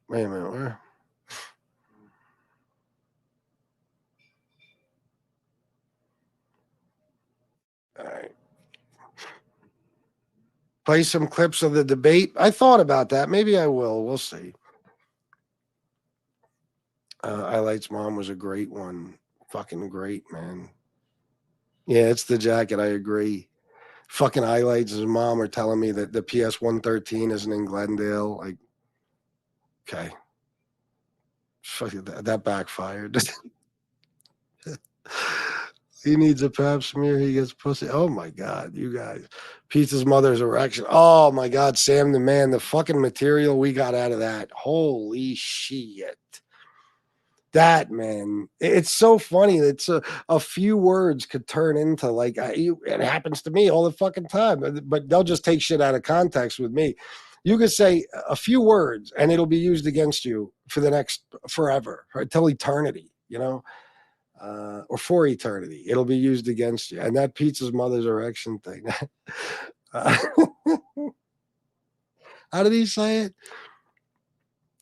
Wait a minute, where? Play some clips of the debate. I thought about that. Maybe I will. We'll see. Highlights Mom was a great one. Fucking great, man. Yeah, it's the jacket. I agree. Fucking Highlights' mom are telling me that the PS 113 isn't in Glendale. Like, okay. Fuck it, that backfired. He needs a pap smear. He gets pussy. Oh my God, you guys. Pizza's mother's erection. Oh my God, Sam the man. The fucking material we got out of that. Holy shit. That, man, it's so funny. It's a few words could turn into like it happens to me all the fucking time. But they'll just take shit out of context with me. You could say a few words and it'll be used against you for the next forever, until eternity. You know. Or for eternity, it'll be used against you. And that pizza's mother's erection thing. How did he say it?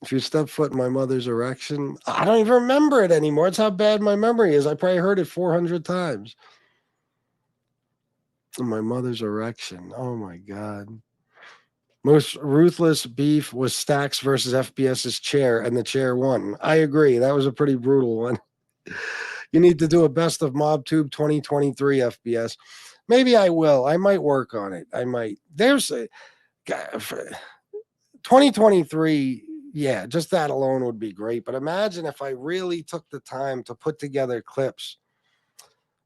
If you step foot in my mother's erection, I don't even remember it anymore. It's how bad my memory is. I probably heard it 400 times. My mother's erection. Oh my God. Most ruthless beef was Stacks versus FBS's chair, and the chair won. I agree. That was a pretty brutal one. You need to do a best of Mobtube 2023 FBS. Maybe I will. I might work on it. I might. There's a 2023. Yeah, just that alone would be great. But imagine if I really took the time to put together clips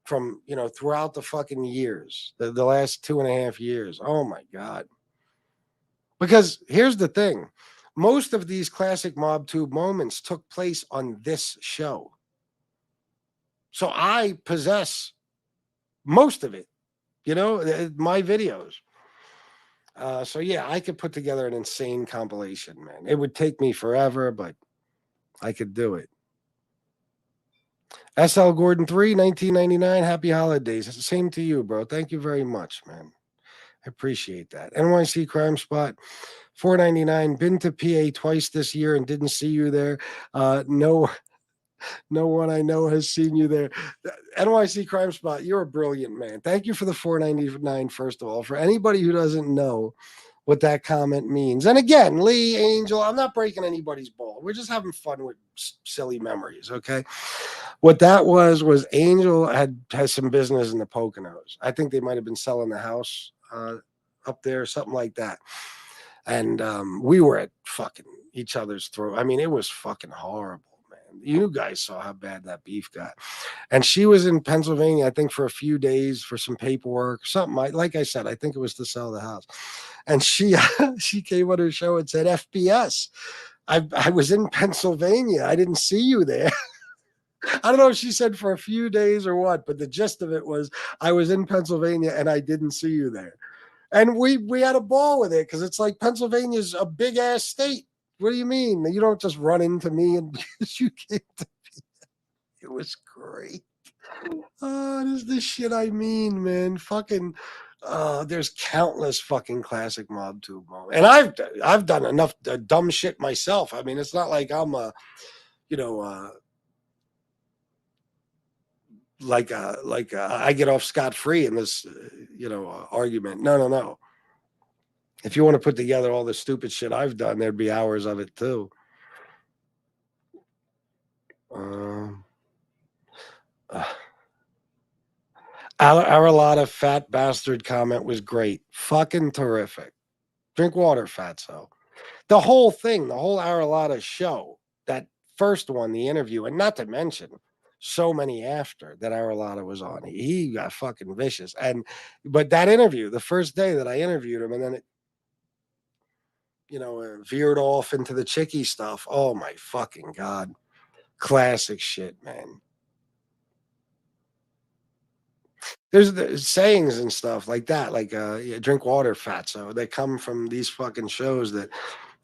from, throughout the fucking years, the last 2.5 years. Oh my God. Because here's the thing. Most of these classic Mobtube moments took place on this show. So I possess most of it, my videos. So yeah, I could put together an insane compilation, man. It would take me forever, but I could do it. SL Gordon 3, 1999. Happy holidays. Same to you, bro. Thank you very much, man. I appreciate that. NYC Crime Spot, $4.99. Been to PA twice this year and didn't see you there. No one I know has seen you there. NYC Crime Spot, you're a brilliant man. Thank you for the $4.99, first of all. For anybody who doesn't know what that comment means. And again, Lee, Angel, I'm not breaking anybody's ball. We're just having fun with silly memories, okay? What that was Angel has some business in the Poconos. I think they might have been selling the house up there, something like that. And we were at fucking each other's throat. I mean, it was fucking horrible. You guys saw how bad that beef got. And she was in Pennsylvania, I think, for a few days for some paperwork, something. Like I said, I think it was to sell the house. And she came on her show and said, FBS, I was in Pennsylvania. I didn't see you there. I don't know if she said for a few days or what, but the gist of it was I was in Pennsylvania and I didn't see you there. And we had a ball with it because it's like Pennsylvania's a big ass state. What do you mean? You don't just run into me and you came to me. It was great. Oh, this is the shit I mean, man. Fucking, there's countless fucking classic Mobtube moments, and I've done enough dumb shit myself. I mean, it's not like I'm I get off scot-free in this, argument. No. If you want to put together all the stupid shit I've done, there'd be hours of it too. Aralata fat bastard comment was great. Fucking terrific. Drink water, fatso. The whole thing, the whole Aralata show, that first one, the interview, and not to mention so many after that Aralata was on. He got fucking vicious. But that interview, the first day that I interviewed him, and then it, veered off into the chickie stuff. Oh my fucking God. Classic shit, man. There's sayings and stuff like that, like drink water, fatso, that come from these fucking shows that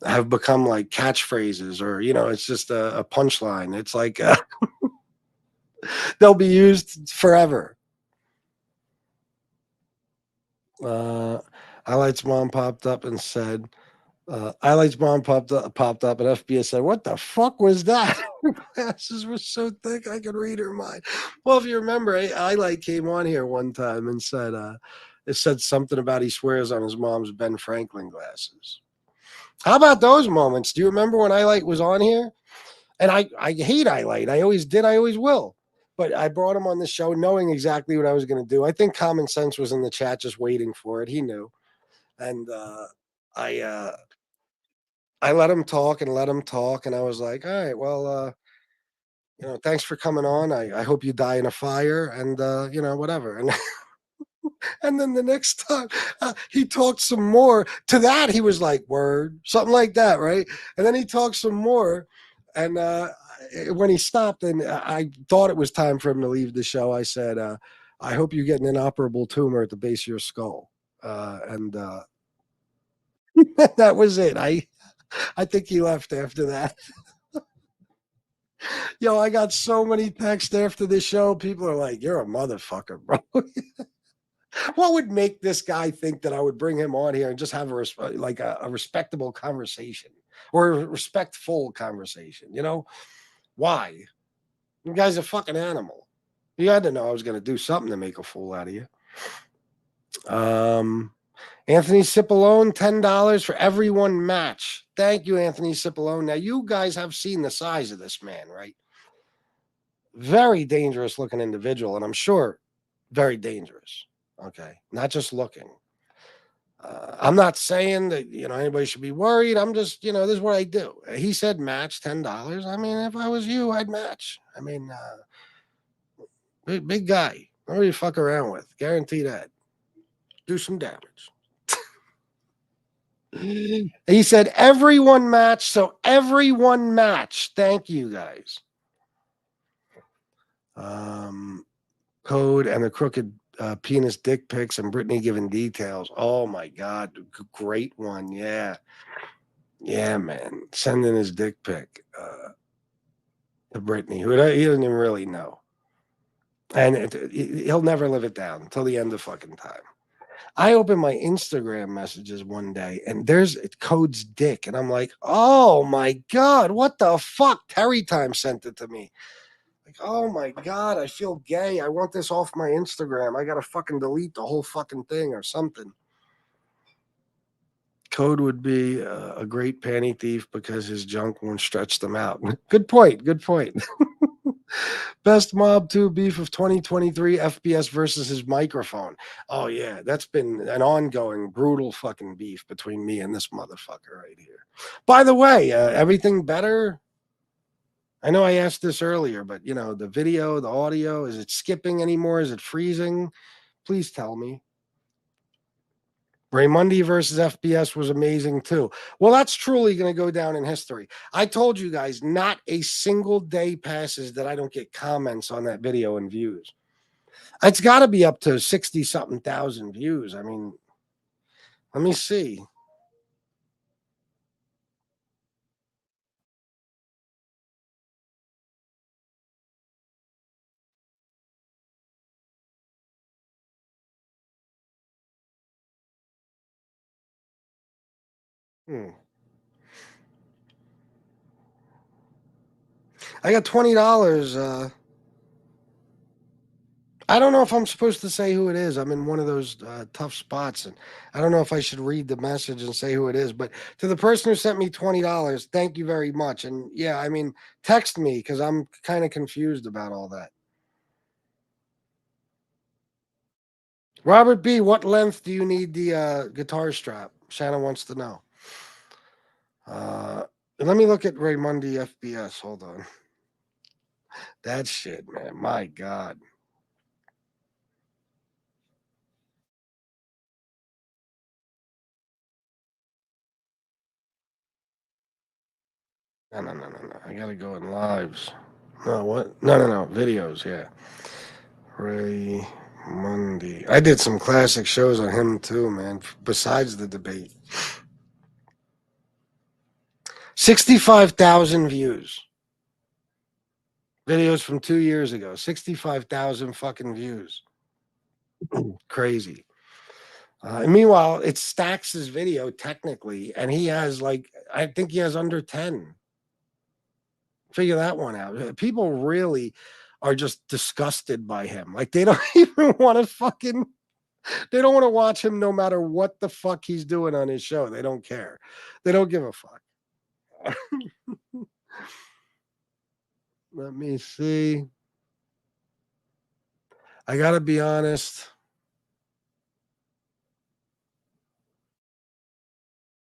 have become like catchphrases, or it's just a punchline. It's like they'll be used forever. Highlights mom popped up and said, Highlights mom popped up, and FBS said, "What the fuck was that?" Her glasses were so thick I could read her mind. Well, if you remember, Highlight came on here one time and said, It said something about he swears on his mom's Ben Franklin glasses. How about those moments? Do you remember when Highlight was on here? And I hate Highlight. I always did. I always will. But I brought him on the show knowing exactly what I was going to do. I think Common Sense was in the chat just waiting for it. He knew. And I let him talk and let him talk. And I was like, all right, well, thanks for coming on. I hope you die in a fire and, whatever. And then the next time he talked some more. To that, he was like, word, something like that, right? And then he talked some more. And when he stopped and I thought it was time for him to leave the show, I said, I hope you get an inoperable tumor at the base of your skull. And that was it. I think he left after that. Yo, I got so many texts after this show. People are like, you're a motherfucker, bro. What would make this guy think that I would bring him on here and just have a respectable conversation or a respectful conversation? Why? You guy's a fucking animal. You had to know I was going to do something to make a fool out of you. Anthony Cipollone, $10 for every one match. Thank you, Anthony Cipollone. Now, you guys have seen the size of this man, right? Very dangerous looking individual, and I'm sure very dangerous. Okay, not just looking. I'm not saying that anybody should be worried. I'm just this is what I do. He said match $10. I mean, if I was you, I'd match. I mean, big guy. Nobody to fuck around with. Guarantee that. Do some damage. He said everyone match. So everyone match. Thank you guys. Code and the crooked penis dick pics and Brittany giving details. Oh my God. Great one. Yeah. Yeah, man. Sending his dick pic to Brittany, who he doesn't even really know. And he'll never live it down until the end of fucking time. I opened my Instagram messages one day and there's Code's dick. And I'm like, oh my God, what the fuck? Terry Time sent it to me. Like, oh my God, I feel gay. I want this off my Instagram. I got to fucking delete the whole fucking thing or something. Code would be a great panty thief because his junk won't stretch them out. Good point. Good point. Best Mobtube beef of 2023, FBS versus his microphone. Oh, yeah, that's been an ongoing brutal fucking beef between me and this motherfucker right here. By the way, everything better? I know I asked this earlier, but, the video, the audio, is it skipping anymore? Is it freezing? Please tell me. Raymundi versus FBS was amazing too. Well, that's truly going to go down in history. I told you guys, not a single day passes that I don't get comments on that video and views. It's got to be up to 60-something thousand views. I mean, let me see. I got $20. I don't know if I'm supposed to say who it is. I'm in one of those tough spots, and I don't know if I should read the message and say who it is. But to the person who sent me $20, thank you very much. And yeah, I mean, text me because I'm kind of confused about all that. Robert B., what length do you need the guitar strap? Shannon wants to know. Let me look at Raymundi FBS. Hold on. That shit, man. My God. No. I gotta go in lives. No, what? No. Videos, yeah. Raymundi. I did some classic shows on him too, man. Besides the debate. 65,000 views. Videos from 2 years ago. 65,000 fucking views. Crazy. Meanwhile, it stacks his video technically, and he has I think he has under 10. Figure that one out. People really are just disgusted by him. Like they don't even want to fucking They don't want to watch him no matter what the fuck he's doing on his show. They don't care. They don't give a fuck. Let me see. I got to be honest.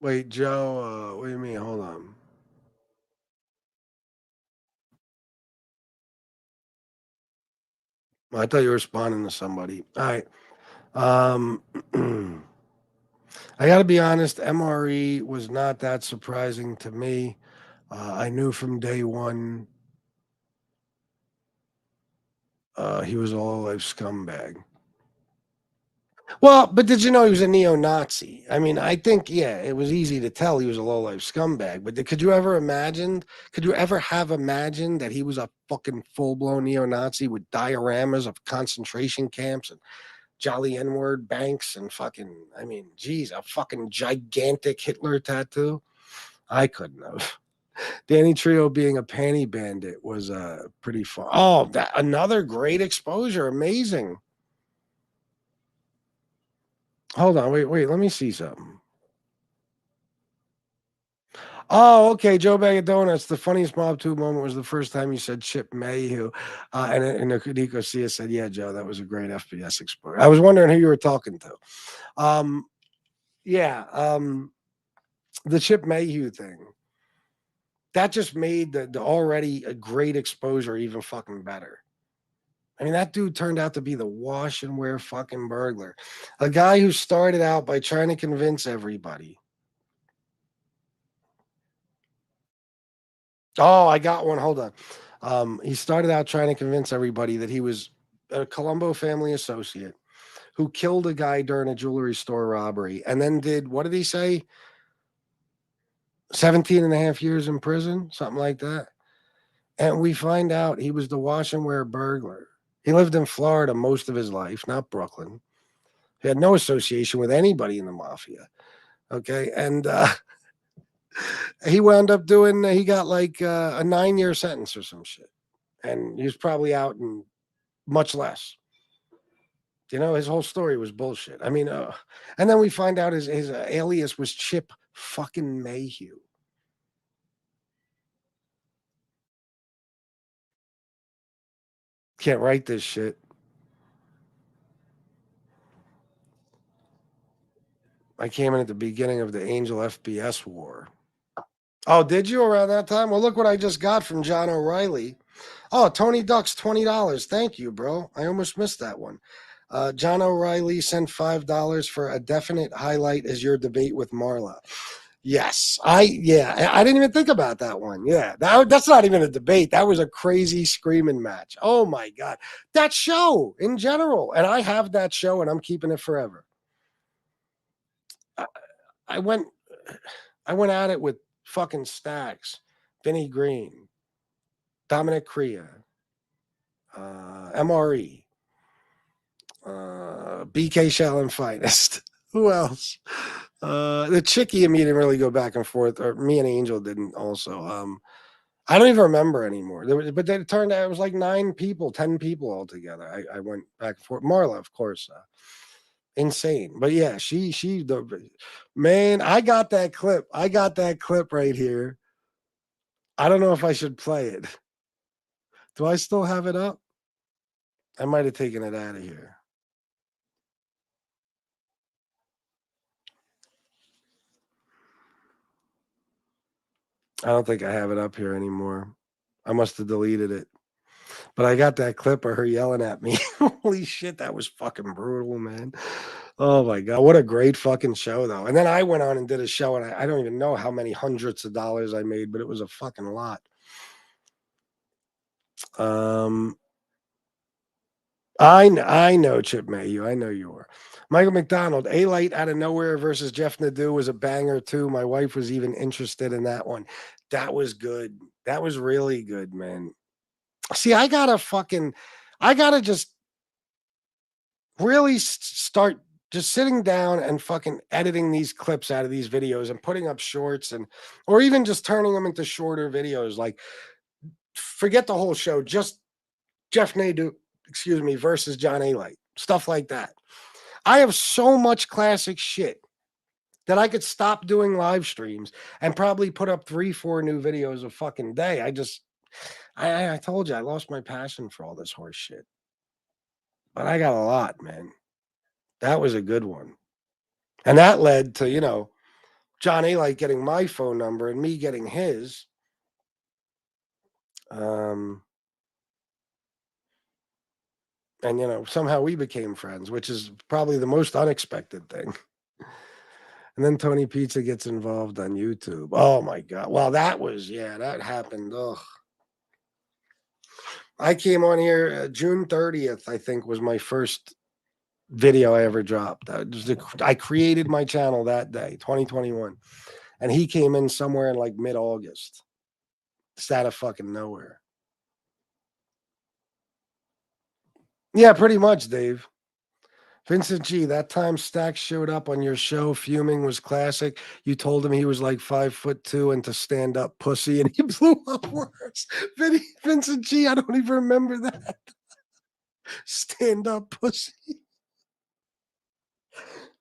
Wait, Joe, what do you mean? Hold on. I thought you were responding to somebody. All right. I got to be honest. MRE was not that surprising to me. I knew from day one he was a low-life scumbag. Well, but did you know he was a neo-Nazi? I mean, I think, yeah, it was easy to tell he was a low-life scumbag. But could you ever imagine? Could you ever have imagined that he was a fucking full-blown neo-Nazi with dioramas of concentration camps and Jolly N-word banks and fucking, I mean, geez, a fucking gigantic Hitler tattoo? I couldn't have. Danny Trio being a panty bandit was pretty fun. Oh, that another great exposure. Amazing. Hold on, wait. Let me see something. Oh, okay. Joe Bag of Donuts. The funniest Mobtube moment was the first time you said Chip Mayhew. And Nico Cia said, yeah, Joe, that was a great FBS exposure. I was wondering who you were talking to. Yeah. The Chip Mayhew thing. That just made the already a great exposure even fucking better. I mean, that dude turned out to be the wash and wear fucking burglar. A guy who started out by trying to convince everybody. Oh, I got one. Hold on. He started out trying to convince everybody that he was a Colombo family associate who killed a guy during a jewelry store robbery and then did, what did he say? 17 and a half years in prison, something like that. And we find out he was the wash and wear burglar. He lived in Florida most of his life, not Brooklyn. He had no association with anybody in the mafia. Okay. And he wound up doing, he got like a 9-year sentence or some shit. And he was probably out in much less. You know, his whole story was bullshit. I mean, and then we find out his alias was Chip fucking Mayhew. Can't write this shit. I came in at the beginning of the Angel FBS war. Oh, did you around that time? Well, look what I just got from John O'Reilly. Oh, Tony Ducks, $20. Thank you, bro. I almost missed that one. John O'Reilly sent $5 for a definite highlight as your debate with Marla. Yes, I didn't even think about that one. Yeah, that's not even a debate. That was a crazy screaming match. Oh my god, that show in general, and I have that show, and I'm keeping it forever. I went at it with fucking Stacks, Vinny Green, Dominic Crea, MRE, BK Shallon Finest. Who else? The Chickie and me didn't really go back and forth, or me and Angel didn't also. I don't even remember anymore. But then it turned out it was like 9 people, 10 people altogether. I went back and forth. Marla, of course. Insane. But yeah, man, I got that clip. I got that clip right here. I don't know if I should play it. Do I still have it up? I might have taken it out of here. I don't think I have it up here anymore. I must have deleted it. But I got that clip of her yelling at me. Holy shit, that was fucking brutal, man. Oh my god, what a great fucking show, though. And then I went on and did a show, and I don't even know how many hundreds of dollars I made, but it was a fucking lot. I know Chip Mayhew. I know you were. Michael McDonald, A Light Out of Nowhere versus Jeff Nadeau was a banger too. My wife was even interested in that one. That was good. That was really good, man. See, I gotta just really start just sitting down and fucking editing these clips out of these videos and putting up shorts or even just turning them into shorter videos. Like, forget the whole show, just Jeff Nadeau, versus John A. Light, stuff like that. I have so much classic shit that I could stop doing live streams and probably put up 3-4 new videos a fucking day. I told you I lost my passion for all this horse shit. But I got a lot, man. That was a good one. And that led to, John A. like getting my phone number and me getting his. And somehow we became friends, which is probably the most unexpected thing. And then Tony Pizza gets involved on YouTube. Oh my God. Well, that happened. Ugh. I came on here June 30th, I think, was my first video I ever dropped. I created my channel that day, 2021. And he came in somewhere in like mid-August. Just out of fucking nowhere. Yeah, pretty much, Dave. Vincent G, that time Stack showed up on your show, fuming, was classic. You told him he was like 5'2" and to stand up pussy, and he blew up worse. Vincent G, I don't even remember that. Stand up pussy.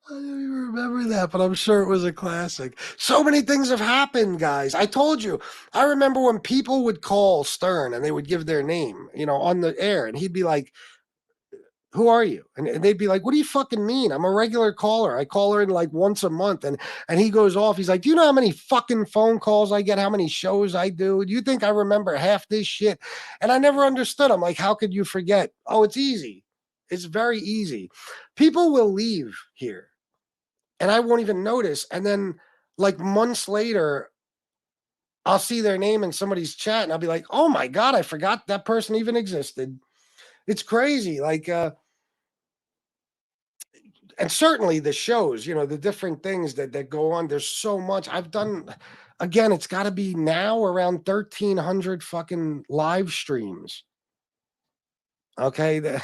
I don't even remember that, but I'm sure it was a classic. So many things have happened, guys. I told you. I remember when people would call Stern and they would give their name, on the air, and he'd be like, "Who are you?" And they'd be like, "What do you fucking mean? I'm a regular caller. I call her in like once a month." And he goes off. He's like, "Do you know how many fucking phone calls I get? How many shows I do? Do you think I remember half this shit?" And I never understood. I'm like, "How could you forget?" Oh, it's easy. It's very easy. People will leave here and I won't even notice. And then like months later, I'll see their name in somebody's chat and I'll be like, "Oh my God, I forgot that person even existed." It's crazy. Like, and certainly the shows, the different things that go on. There's so much I've done. Again, it's got to be now around 1,300 fucking live streams. Okay.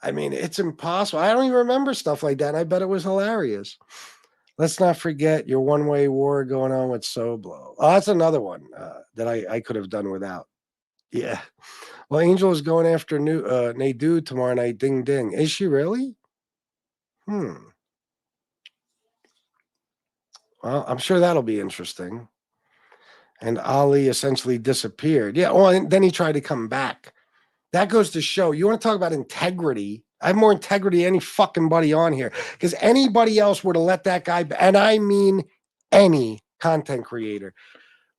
I mean, it's impossible. I don't even remember stuff like that. I bet it was hilarious. Let's not forget your one-way war going on with Soblo. Oh, that's another one that I could have done without. Yeah. Well, Angel is going after Nadu tomorrow night. Ding ding. Is she really? Well, I'm sure that'll be interesting. And Ali essentially disappeared. Yeah. Well, and then he tried to come back. That goes to show. You want to talk about integrity? I have more integrity than any fucking buddy on here because anybody else would have let that guy, and I mean any content creator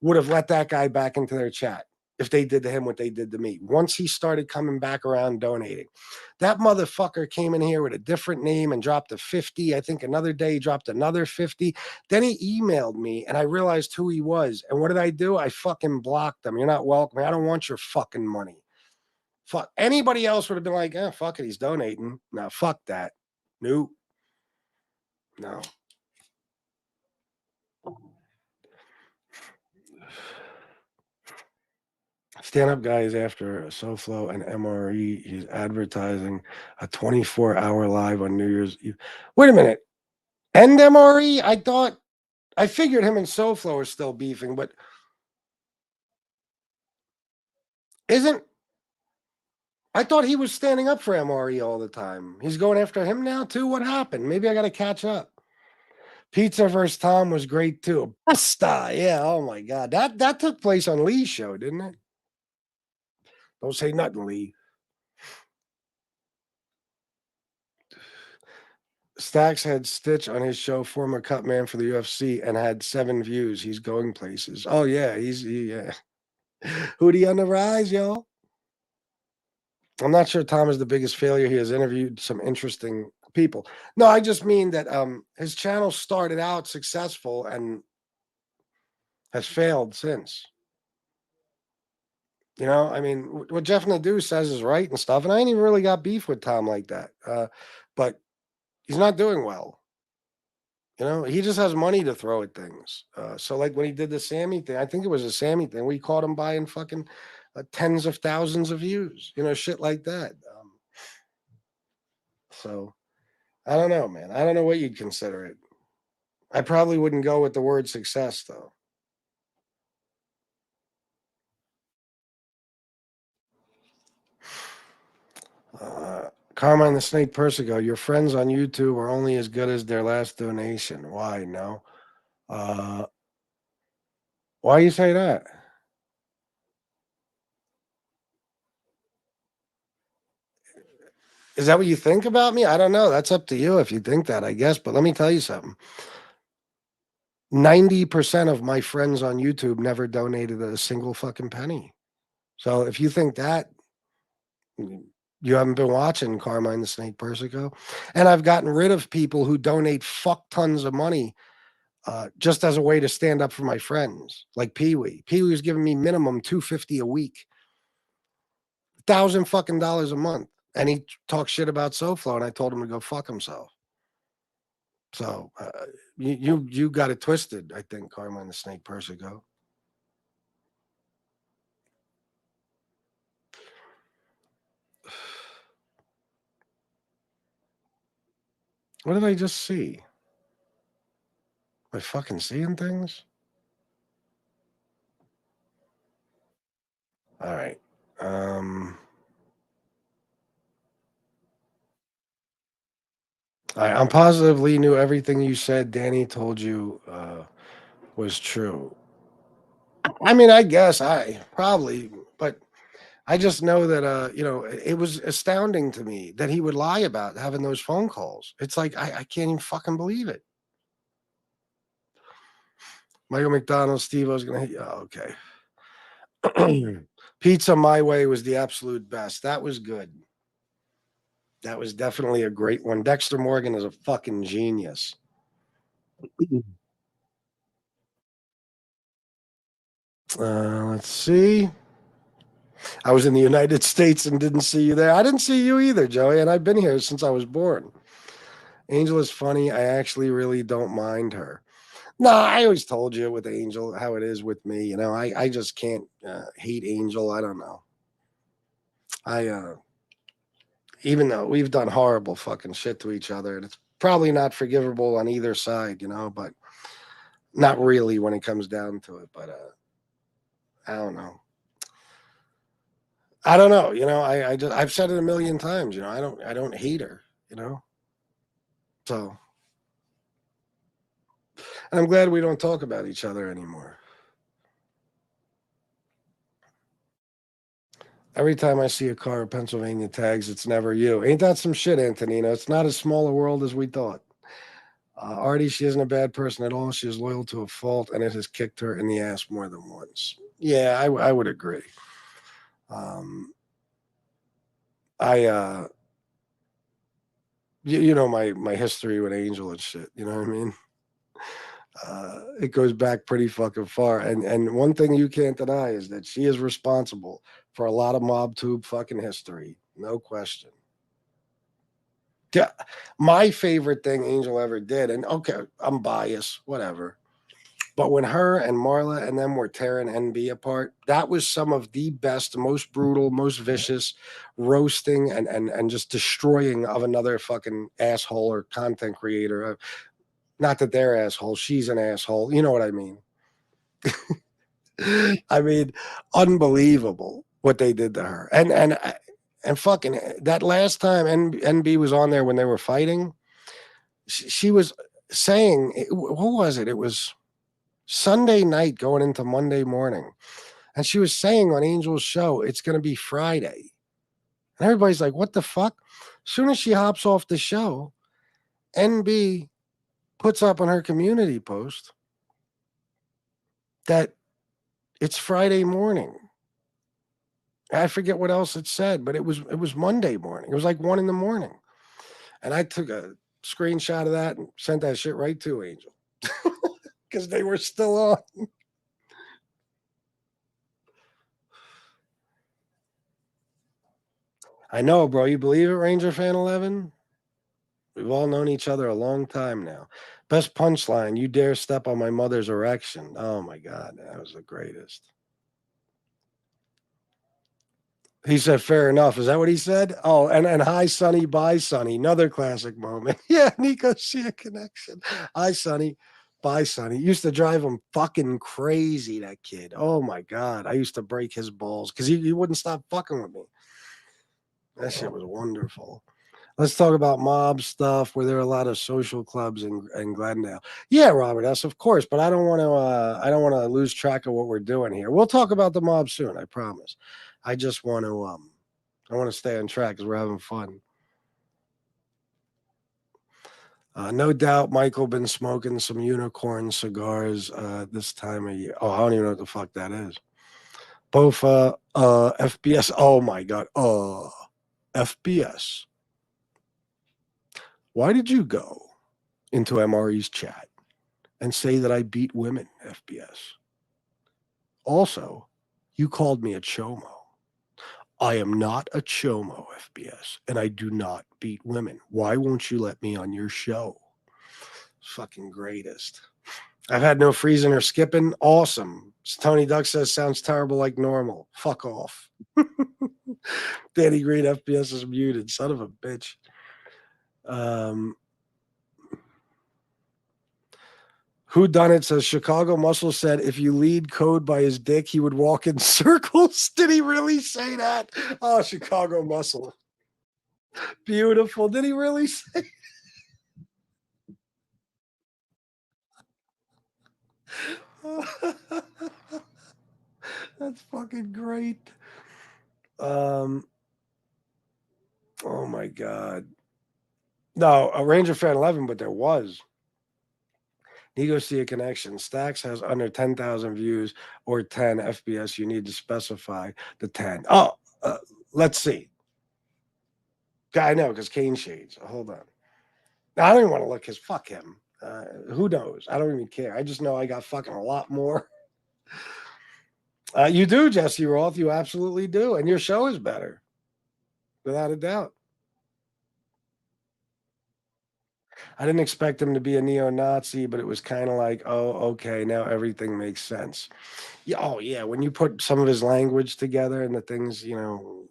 would have let that guy back into their chat if they did to him what they did to me. Once he started coming back around donating, that motherfucker came in here with a different name and dropped a 50. I think another day he dropped another 50. Then he emailed me and I realized who he was. And what did I do? I fucking blocked him. You're not welcome. I don't want your fucking money. Fuck. Anybody else would have been like, fuck it. He's donating. No, fuck that. Nope. No. Stand-up guy is after SoFlo and MRE. He's advertising a 24-hour live on New Year's Eve. Wait a minute. And MRE? I figured him and SoFlo are still beefing, but I thought he was standing up for MRE all the time. He's going after him now too? What happened? Maybe I got to catch up. Pizza vs. Tom was great too. Basta. Yeah, oh my God. That took place on Lee's show, didn't it? Don't say nothing, Lee. Stacks had Stitch on his show, former cut man for the UFC, and had 7 views. He's going places. Oh yeah, yeah. Hootie on the rise, y'all. I'm not sure Tom is the biggest failure. He has interviewed some interesting people. No, I just mean that his channel started out successful and has failed since. I mean, what Jeff Nadeau says is right and stuff, and I ain't even really got beef with Tom like that. But he's not doing well. He just has money to throw at things. So like when he did the Sammy thing, I think it was a Sammy thing. We caught him buying fucking tens of thousands of views, shit like that. So I don't know, man. I don't know what you'd consider it. I probably wouldn't go with the word success though. Carmine the Snake Persico, your friends on YouTube are only as good as their last donation. Why? No. Why you say that? Is that what you think about me? I don't know. That's up to you if you think that, I guess. But let me tell you something. 90% of my friends on YouTube never donated a single fucking penny. So if you think that, you haven't been watching Carmine the Snake Persico. And I've gotten rid of people who donate fuck tons of money just as a way to stand up for my friends, like Pee Wee. Pee Wee was giving me minimum $250 a week, $1,000 a month, and he talked shit about SoFlo, and I told him to go fuck himself. So you got it twisted, I think, Carmine the Snake Persico. What did I just see? Am I fucking seeing things? All right. I'm positively knew everything you said Danny told you was true. I mean, I guess I probably, but I just know that it was astounding to me that he would lie about having those phone calls. It's like I can't even fucking believe it. Michael McDonald, Steve, I was gonna hit you. Oh, okay. Pizza My Way was the absolute best. That was good. That was definitely a great one. Dexter Morgan is a fucking genius. Let's see. I was in the United States and didn't see you there. I didn't see you either, Joey, and I've been here since I was born. Angel is funny. I actually really don't mind her. No, I always told you with Angel how it is with me. I just can't hate Angel. I don't know. Even though we've done horrible fucking shit to each other, and it's probably not forgivable on either side, but not really when it comes down to it. But I don't know. I don't know. I've said it a million times. I don't hate her. So, and I'm glad we don't talk about each other anymore. Every time I see a car of Pennsylvania tags, it's never you. Ain't that some shit, Antonino? It's not as small a world as we thought. Artie, she isn't a bad person at all. She is loyal to a fault, and it has kicked her in the ass more than once. Yeah, I would agree. My history with Angel and shit. You know what I mean? It goes back pretty fucking far. And one thing you can't deny is that she is responsible for a lot of Mobtube fucking history. No question. Yeah, my favorite thing Angel ever did, and okay, I'm biased, whatever. But when her and Marla and them were tearing NB apart, that was some of the best, most brutal, most vicious roasting and just destroying of another fucking asshole or content creator. Not that they're assholes, she's an asshole. You know what I mean? I mean, unbelievable what they did to her. And fucking that last time NB was on there when they were fighting, she was saying, what was it? It was Sunday night going into Monday morning. And she was saying on Angel's show, it's going to be Friday. And everybody's like, what the fuck? As soon as she hops off the show, NB puts up on her community post that it's Friday morning. I forget what else it said, but it was Monday morning. It was like 1 a.m. And I took a screenshot of that and sent that shit right to Angel because they were still on. I know, bro. You believe it, Ranger Fan 11? We've all known each other a long time now. Best punchline, you dare step on my mother's erection. Oh my God, that was the greatest. He said, fair enough. Is that what he said? Oh, and hi, Sonny, bye, Sonny. Another classic moment. Yeah, Nico, see a connection. Hi, Sonny, bye, Sonny. Used to drive him fucking crazy, that kid. Oh my God. I used to break his balls because he wouldn't stop fucking with me. That shit was wonderful. Let's talk about mob stuff where there are a lot of social clubs in Glendale. Yeah, Robert S. Of course, but I don't want to. I don't want to lose track of what we're doing here. We'll talk about the mob soon. I promise. I just want to. I want to stay on track because we're having fun. No doubt, Michael been smoking some unicorn cigars this time of year. Oh, I don't even know what the fuck that is. Both FBS. Oh my god. FBS. Why did you go into MRE's chat and say that I beat women, FBS? Also, you called me a chomo. I am not a chomo, FBS, and I do not beat women. Why won't you let me on your show? Fucking greatest. I've had no freezing or skipping. Awesome. Tony Duck says sounds terrible like normal. Fuck off. Danny Green, FBS is muted. Son of a bitch. Who done it says Chicago Muscle said if you lead Code by his dick, he would walk in circles. Did he really say that? Oh, Chicago Muscle. Beautiful. Did he really say? That's fucking great. Oh my god. No, a Ranger fan 11, but there was. Nego see a connection. Stacks has under 10,000 views or 10 FBS. You need to specify the 10. Oh, let's see. I know because Kane shades. Hold on. I don't even want to look because fuck him. Who knows? I don't even care. I just know I got fucking a lot more. You do, Jesse Roth. You absolutely do. And your show is better. Without a doubt. I didn't expect him to be a neo-Nazi, but it was kind of like, oh, okay, now everything makes sense. Yeah, oh yeah, when you put some of his language together and the things,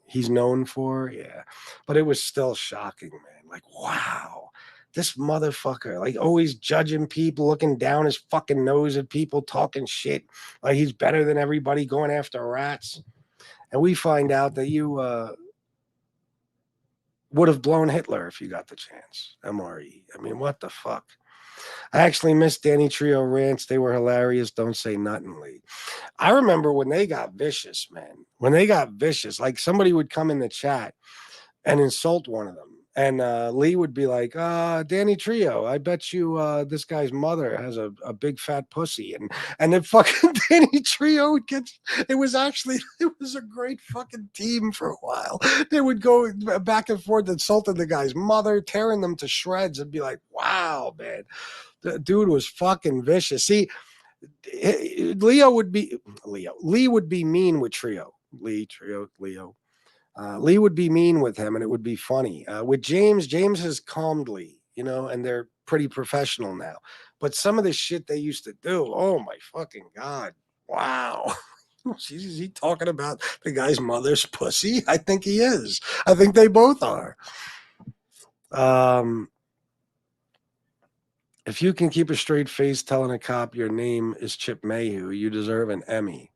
he's known for, yeah. But it was still shocking, man. Like, wow, this motherfucker, like always judging people, looking down his fucking nose at people, talking shit, like he's better than everybody, going after rats. And we find out that you would have blown Hitler if you got the chance. MRE. I mean, what the fuck? I actually missed Danny Trio rants. They were hilarious. Don't say nothing, Lee. I remember when they got vicious, man. When they got vicious, like somebody would come in the chat and insult one of them. And Lee would be like, Danny Trio, I bet you this guy's mother has a big fat pussy. And then fucking Danny Trio would get, it was a great fucking team for a while. They would go back and forth insulting the guy's mother, tearing them to shreds and be like, wow, man. The dude was fucking vicious. See, Lee would be mean with Trio. Leo. Lee would be mean with him and it would be funny. With James has calmed Lee, and they're pretty professional now. But some of the shit they used to do, oh my fucking God. Wow. Is he talking about the guy's mother's pussy? I think he is. I think they both are. If you can keep a straight face telling a cop your name is Chip Mayhew, you deserve an Emmy.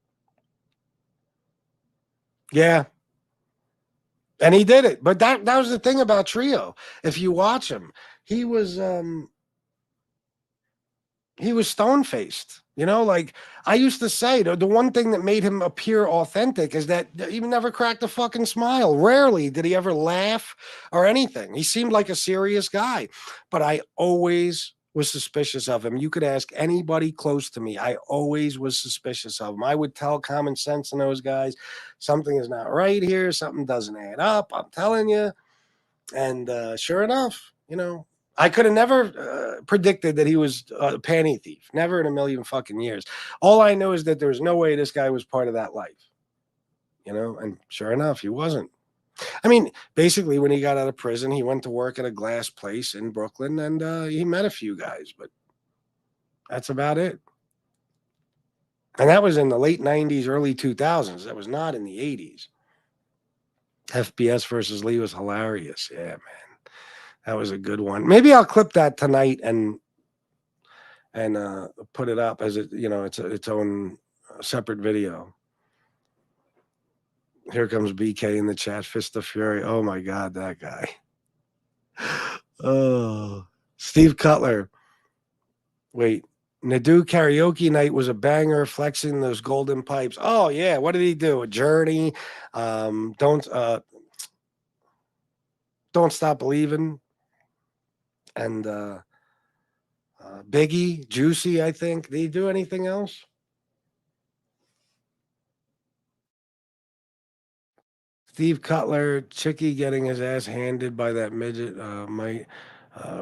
Yeah. And he did it. But that was the thing about Trio. If you watch him, he was stone-faced. Like I used to say, the one thing that made him appear authentic is that he never cracked a fucking smile. Rarely did he ever laugh or anything. He seemed like a serious guy. But I always was suspicious of him. You could ask anybody close to me. I always was suspicious of him. I would tell common sense in those guys, something is not right here. Something doesn't add up. I'm telling you. And sure enough, I could have never predicted that he was a panty thief. Never in a million fucking years. All I know is that there's no way this guy was part of that life. And sure enough, he wasn't. I mean, basically, when he got out of prison, he went to work at a glass place in Brooklyn, and he met a few guys, but that's about it. And that was in the late 90s, early 2000s. That was not in the 80s. FBS versus Lee was hilarious. Yeah, man. That was a good one. Maybe I'll clip that tonight and put it up as its own separate video. Here comes BK in the chat, Fist of Fury. Oh my God, that guy. Oh, Steve Cutler. Wait, Nadu karaoke night was a banger, flexing those golden pipes. Oh yeah, what did he do? A Journey, don't stop believing, and Biggie, Juicy. I think. Did he do anything else? Steve Cutler, Chicky getting his ass handed by that midget might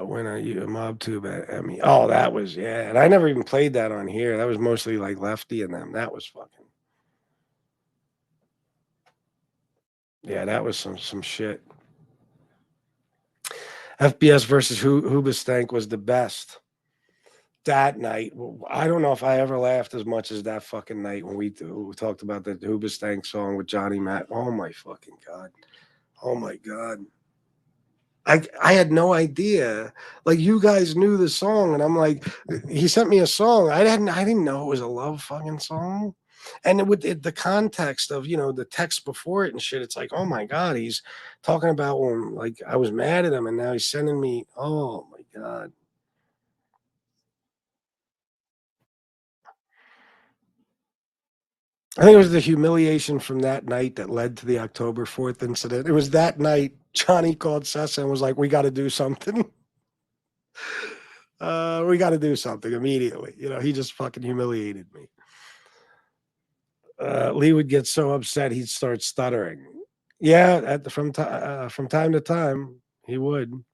win a Mobtube at Emmy. Oh, that was, yeah. And I never even played that on here. That was mostly like Lefty and them. That was fucking, yeah, that was some shit. FBS versus Hoobastank was the best. That night, I don't know if I ever laughed as much as that fucking night when we talked about the Hoobastank song with Johnny Matt. Oh my fucking God. Oh my God. I had no idea. Like you guys knew the song, and I'm like, he sent me a song. I didn't know it was a love fucking song. And with the context of the text before it and shit, it's like, oh my God, he's talking about when like I was mad at him, and now he's sending me. Oh my God. I think it was the humiliation from that night that led to the October 4th incident. It was that night Johnny called Sessa and was like, "We got to do something." We got to do something immediately. He just fucking humiliated me. Lee would get so upset he'd start stuttering. Yeah, from time to time he would.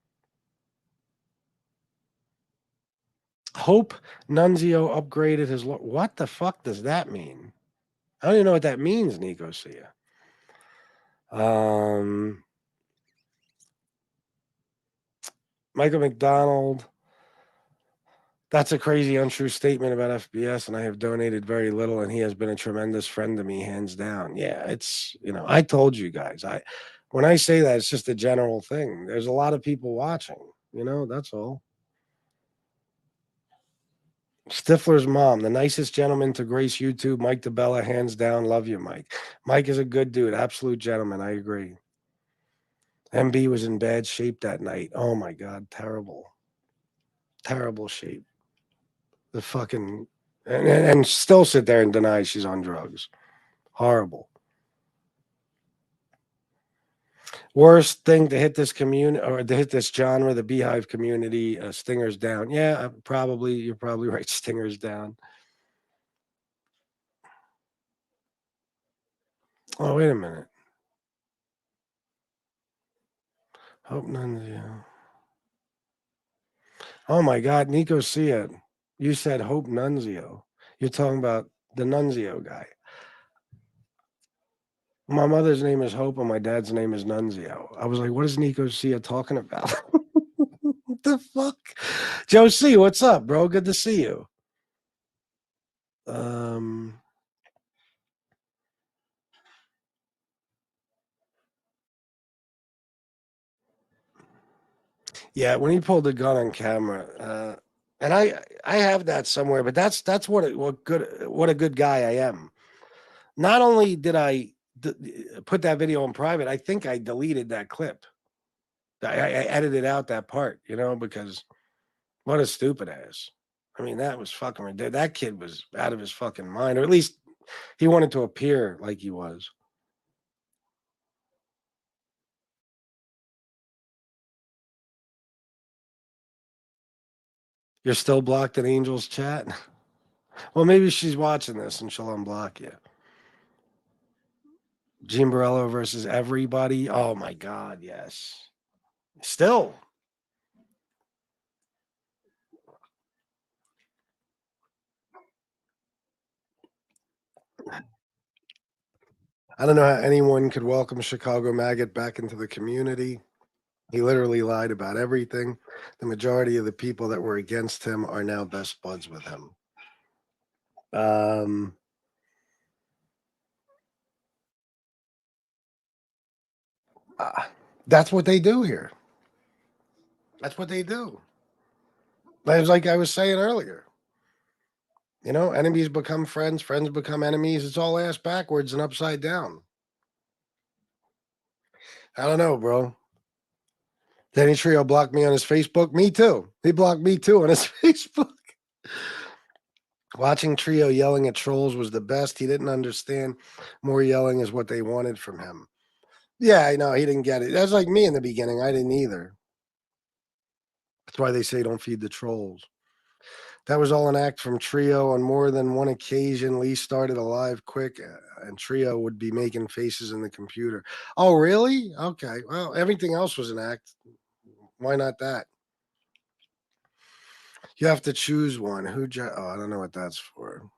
Hope Nunzio upgraded his. What the fuck does that mean? I don't even know what that means, Nicosia. Michael McDonald. That's a crazy, untrue statement about FBS, and I have donated very little, and he has been a tremendous friend to me, hands down. Yeah, I told you guys. When I say that, it's just a general thing. There's a lot of people watching, that's all. Stifler's mom, the nicest gentleman to grace YouTube, Mike DeBella, hands down. Love you, Mike. Mike is a good dude, absolute gentleman. I agree. MB was in bad shape that night. Oh my God, terrible, terrible shape. The fucking and still sit there and deny she's on drugs. Horrible. Worst thing to hit this community or to hit this genre, the Beehive community. Stinger's down. Yeah, you're probably right. Stinger's down. Oh, wait a minute. Hope Nunzio. Oh my God, Nico Sia. You said Hope Nunzio. You're talking about the Nunzio guy. My mother's name is Hope and my dad's name is Nunzio. I was like, what is Nico Sia talking about? What the fuck? Joe C, what's up, bro? Good to see you. Yeah, when he pulled the gun on camera, and I have that somewhere, but that's what a good guy I am. Not only did I put that video in private, I think I deleted that clip. I edited out that part, because what a stupid ass. I mean, that was fucking ridiculous. That kid was out of his fucking mind, or at least he wanted to appear like he was. You're still blocked in Angel's chat? Well, maybe she's watching this and she'll unblock you. Gene Barello versus everybody. Oh my God, yes. Still. I don't know how anyone could welcome Chicago Maggot back into the community. He literally lied about everything. The majority of the people that were against him are now best buds with him. That's what they do here. That's what they do. It's like I was saying earlier. Enemies become friends, friends become enemies. It's all ass backwards and upside down. I don't know, bro. Danny Trio blocked me on his Facebook. Me too. He blocked me too on his Facebook. Watching Trio yelling at trolls was the best. He didn't understand. More yelling is what they wanted from him. Yeah, I know. He didn't get it. That's like me in the beginning. I didn't either. That's why they say don't feed the trolls. That was all an act from Trio. On more than one occasion, Lee started a live quick, and Trio would be making faces in the computer. Oh, really? Okay. Well, everything else was an act. Why not that? You have to choose one. Oh, I don't know what that's for.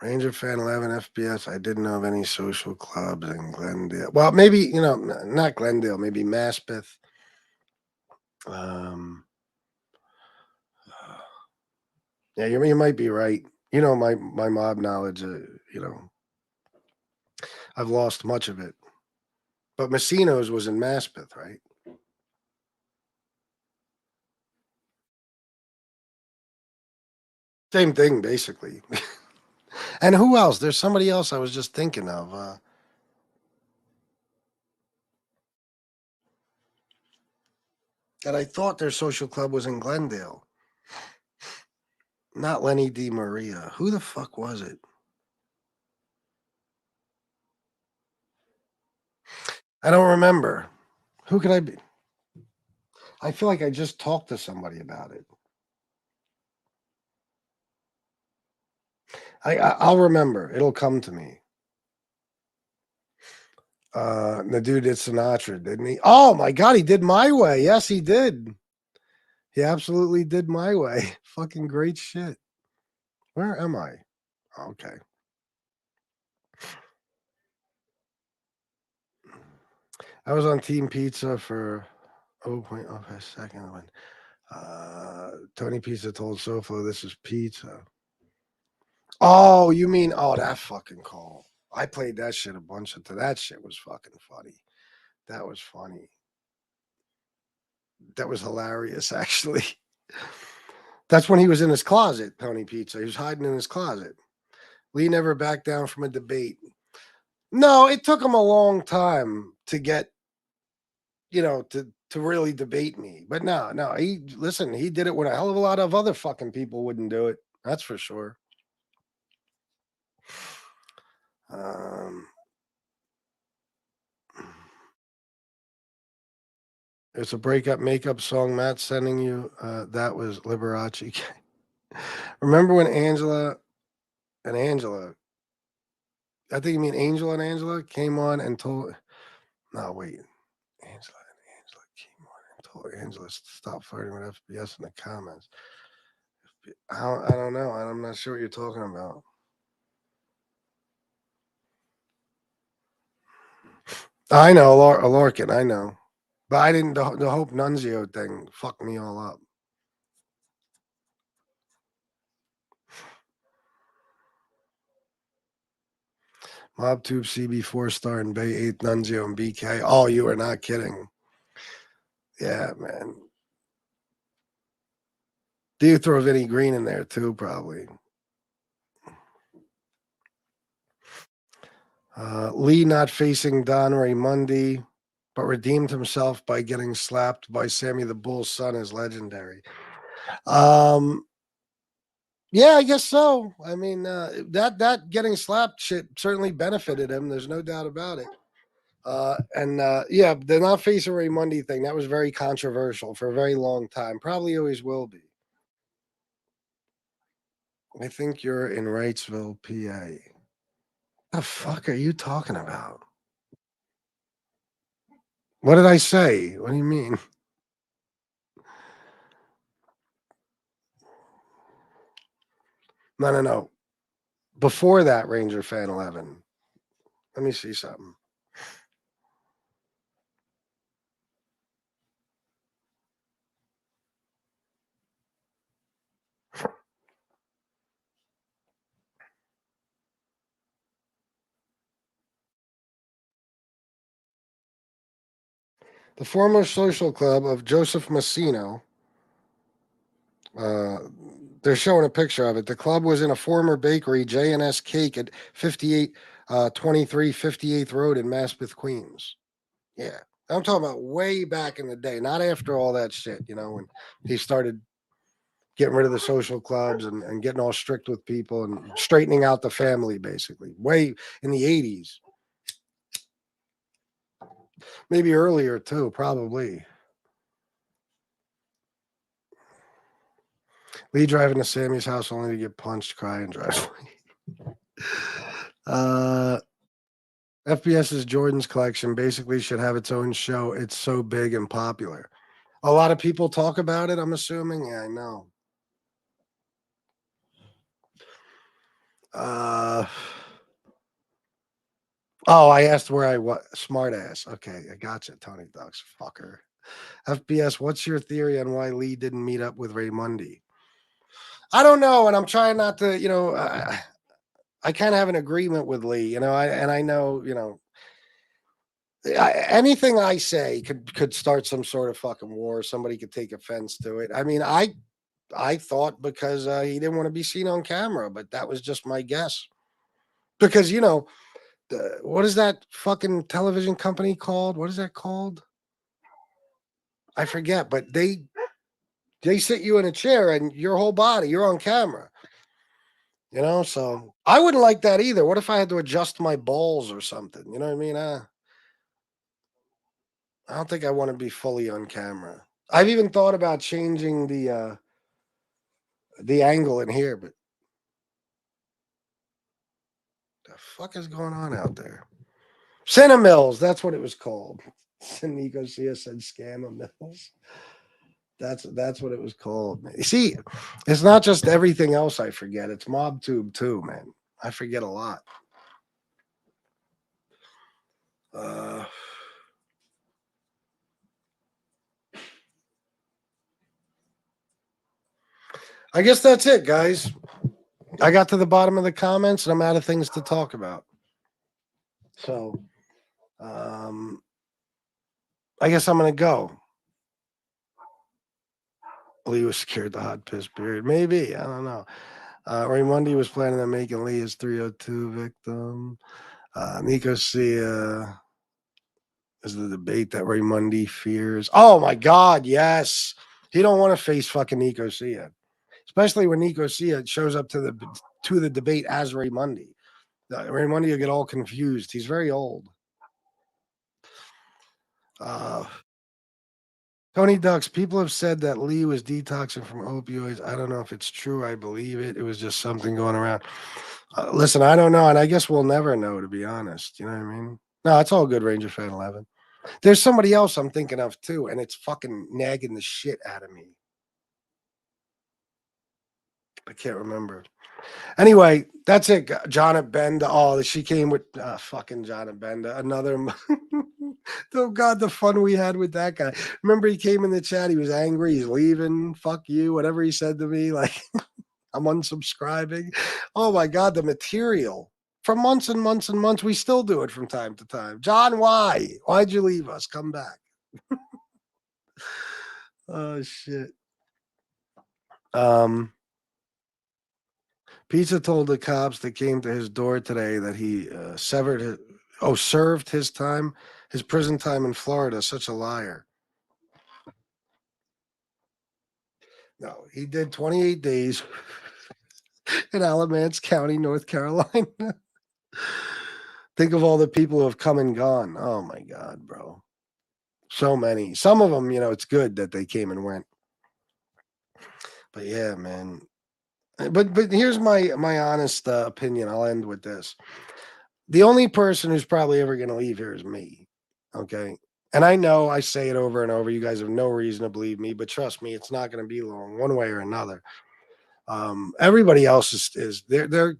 Ranger Fan 11 FPS. I didn't know of any social clubs in Glendale. Well, maybe, not Glendale, maybe Maspeth. Yeah, you might be right. My mob knowledge, I've lost much of it. But Messino's was in Maspeth, right? Same thing, basically. And who else? There's somebody else I was just thinking of. That I thought their social club was in Glendale. Not Lenny D. Maria. Who the fuck was it? I don't remember. Who could I be? I feel like I just talked to somebody about it. I'll remember. It'll come to me. The dude did Sinatra, didn't he? Oh my God, he did My Way. Yes, he did. He absolutely did My Way. Fucking great shit. Where am I? Okay. I was on Team Pizza for a second when Tony Pizza told Sofo this is pizza. Oh, you mean that fucking call. I played that shit a bunch of times. That shit was fucking funny. That was funny. That was hilarious, actually. That's when he was in his closet, Tony Pizza. He was hiding in his closet. Lee never backed down from a debate. No, it took him a long time to get, to really debate me. But no, he did it when a hell of a lot of other fucking people wouldn't do it. That's for sure. It's a breakup makeup song Matt's sending you. That was Liberace. Remember when Angela, I think you mean Angel and Angela came on and told. No, wait. Angela came on and told Angela to stop flirting with FBS in the comments. I don't know. I'm not sure what you're talking about. I know, Lorcan, I know. But I didn't, the Hope Nunzio thing fucked me all up. Mobtube CB 4-star and Bay 8 Nunzio and BK. Oh, you are not kidding. Yeah, man. Do you throw Vinny Green in there too, probably? Lee not facing Don Raymundi, but redeemed himself by getting slapped by Sammy the Bull's son is legendary. Yeah, I guess so. I mean, that getting slapped shit certainly benefited him. There's no doubt about it. Yeah, the not facing Raymundi thing, that was very controversial for a very long time. Probably always will be. I think you're in Wrightsville, PA. The fuck are you talking about? What did I say? What do you mean? No. Before that, Ranger Fan 11. Let me see something. The former social club of Joseph Massino. They're showing a picture of it. The club was in a former bakery, J&S Cake, at 5823 58th Road in Maspeth, Queens. Yeah. I'm talking about way back in the day, not after all that shit, you know, when he started getting rid of the social clubs and getting all strict with people and straightening out the family, basically. Way in the 80s. Maybe earlier, too, probably. Lee driving to Sammy's house only to get punched, cry, and drive away. FBS's Jordan's collection basically should have its own show. It's so big and popular. A lot of people talk about it, I'm assuming. Yeah, I know. Oh, I asked where I was. Smart ass. Okay, I gotcha, Tony Ducks. Fucker. FBS, what's your theory on why Lee didn't meet up with Raymundi? I don't know, and I'm trying not to, you know, I kind of have an agreement with Lee, you know, I know, you know, anything I say could start some sort of fucking war. Somebody could take offense to it. I mean, I thought because he didn't want to be seen on camera, but that was just my guess. Because you know, what is that fucking television company called? What is that called? I forget, but they sit you in a chair and your whole body, you're on camera. You know, so I wouldn't like that either. What if I had to adjust my balls or something? You know what I mean? I don't think I want to be fully on camera. I've even thought about changing the angle in here, but the fuck is going on out there? Cinnamills, that's what it was called. Nico Cia said Scamamills. That's what it was called. Man. See, it's not just everything else I forget. It's Mobtube too, man. I forget a lot. I guess that's it, guys. I got to the bottom of the comments and I'm out of things to talk about. So, I guess I'm gonna go. Lee was scared the hot piss period. Maybe. I don't know. Raymundi was planning on making Lee his 302 victim. Nico Cia is the debate that Raymundi fears. Oh my God, yes. He don't want to face fucking Nico Cia. Especially when Nico Cia shows up to the debate as Raymundi. Raymundi will get all confused. He's very old. Tony Ducks, people have said that Lee was detoxing from opioids. I don't know if it's true. I believe it. It was just something going around. Listen, I don't know. And I guess we'll never know, to be honest. You know what I mean? No, it's all good, Ranger Fan 11. There's somebody else I'm thinking of, too, and it's fucking nagging the shit out of me. I can't remember. Anyway, that's it. Janet Benda. Oh, she came with fucking Janet Benda. Another. Oh God, the fun we had with that guy. Remember, he came in the chat. He was angry. He's leaving. Fuck you. Whatever he said to me, like I'm unsubscribing. Oh my God, the material for months and months and months. We still do it from time to time. John, why? Why'd you leave us? Come back. Oh shit. Pizza told the cops that came to his door today that he served his prison time in Florida. Such a liar. No, he did 28 days in Alamance County, North Carolina. Think of all the people who have come and gone. Oh my God, bro. So many. Some of them, you know, it's good that they came and went. But yeah, man. But here's my honest opinion. I'll end with this. The only person who's probably ever going to leave here is me. Okay. And I know I say it over and over. You guys have no reason to believe me, but trust me, it's not going to be long, one way or another. Everybody else is they're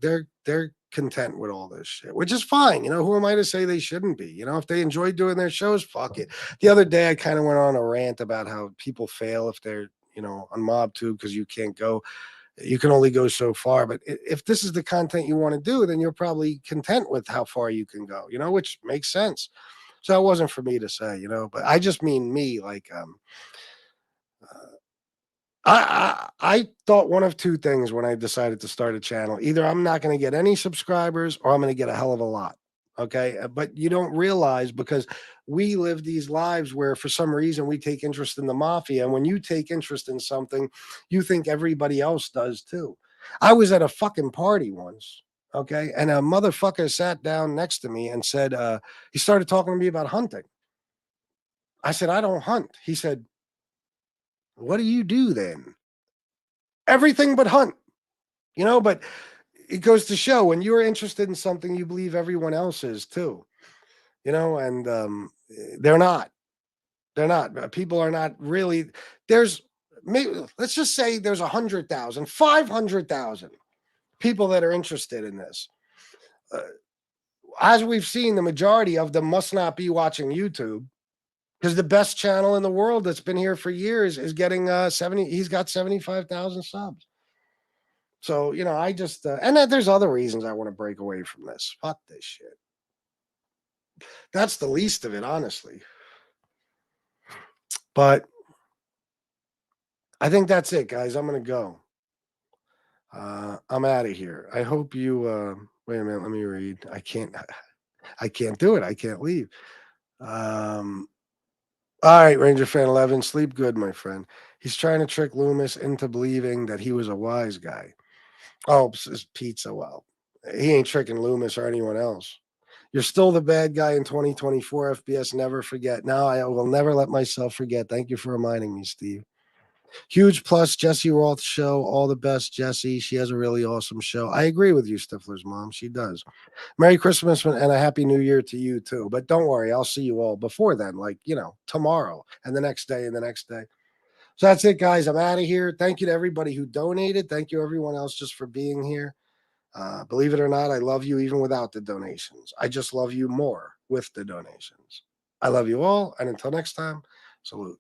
content with all this shit, which is fine. You know, who am I to say they shouldn't be? You know, if they enjoy doing their shows, fuck it. The other day, I kind of went on a rant about how people fail if they're, you know, on Mobtube because you can't go. You can only go so far. But if this is the content you want to do, then you're probably content with how far you can go, you know, which makes sense. So it wasn't for me to say, you know, but I just mean me, like, I thought one of two things when I decided to start a channel. Either I'm not going to get any subscribers or I'm going to get a hell of a lot. Okay. But you don't realize, because we live these lives where for some reason we take interest in the mafia. And when you take interest in something, you think everybody else does too. I was at a fucking party once. Okay. And a motherfucker sat down next to me and said, he started talking to me about hunting. I said, I don't hunt. He said, what do you do then? Everything but hunt, but it goes to show when you're interested in something, you believe everyone else is too, and they're not. They're not. People are not really. There's maybe, let's just say there's 100,000, 500,000 people that are interested in this. As we've seen, the majority of them must not be watching YouTube, because the best channel in the world that's been here for years is getting 70. He's got 75,000 subs. So, I just, and then there's other reasons I want to break away from this. Fuck this shit. That's the least of it, honestly. But I think that's it, guys. I'm going to go. I'm out of here. I hope you, wait a minute. Let me read. I can't do it. I can't leave. All right, Ranger Fan 11, sleep good, my friend. He's trying to trick Loomis into believing that he was a wise guy. Oh, it's pizza. Well, he ain't tricking Loomis or anyone else. You're still the bad guy in 2024, FBS. Never forget. No, I will never let myself forget. Thank you for reminding me, Steve. Huge plus, Jesse Roth show. All the best, Jesse. She has a really awesome show. I agree with you, Stifler's mom. She does. Merry Christmas and a Happy New Year to you, too. But don't worry, I'll see you all before then, like, tomorrow and the next day and the next day. So that's it, guys. I'm out of here. Thank you to everybody who donated. Thank you, everyone else, just for being here. Believe it or not, I love you even without the donations. I just love you more with the donations. I love you all. And until next time, salute.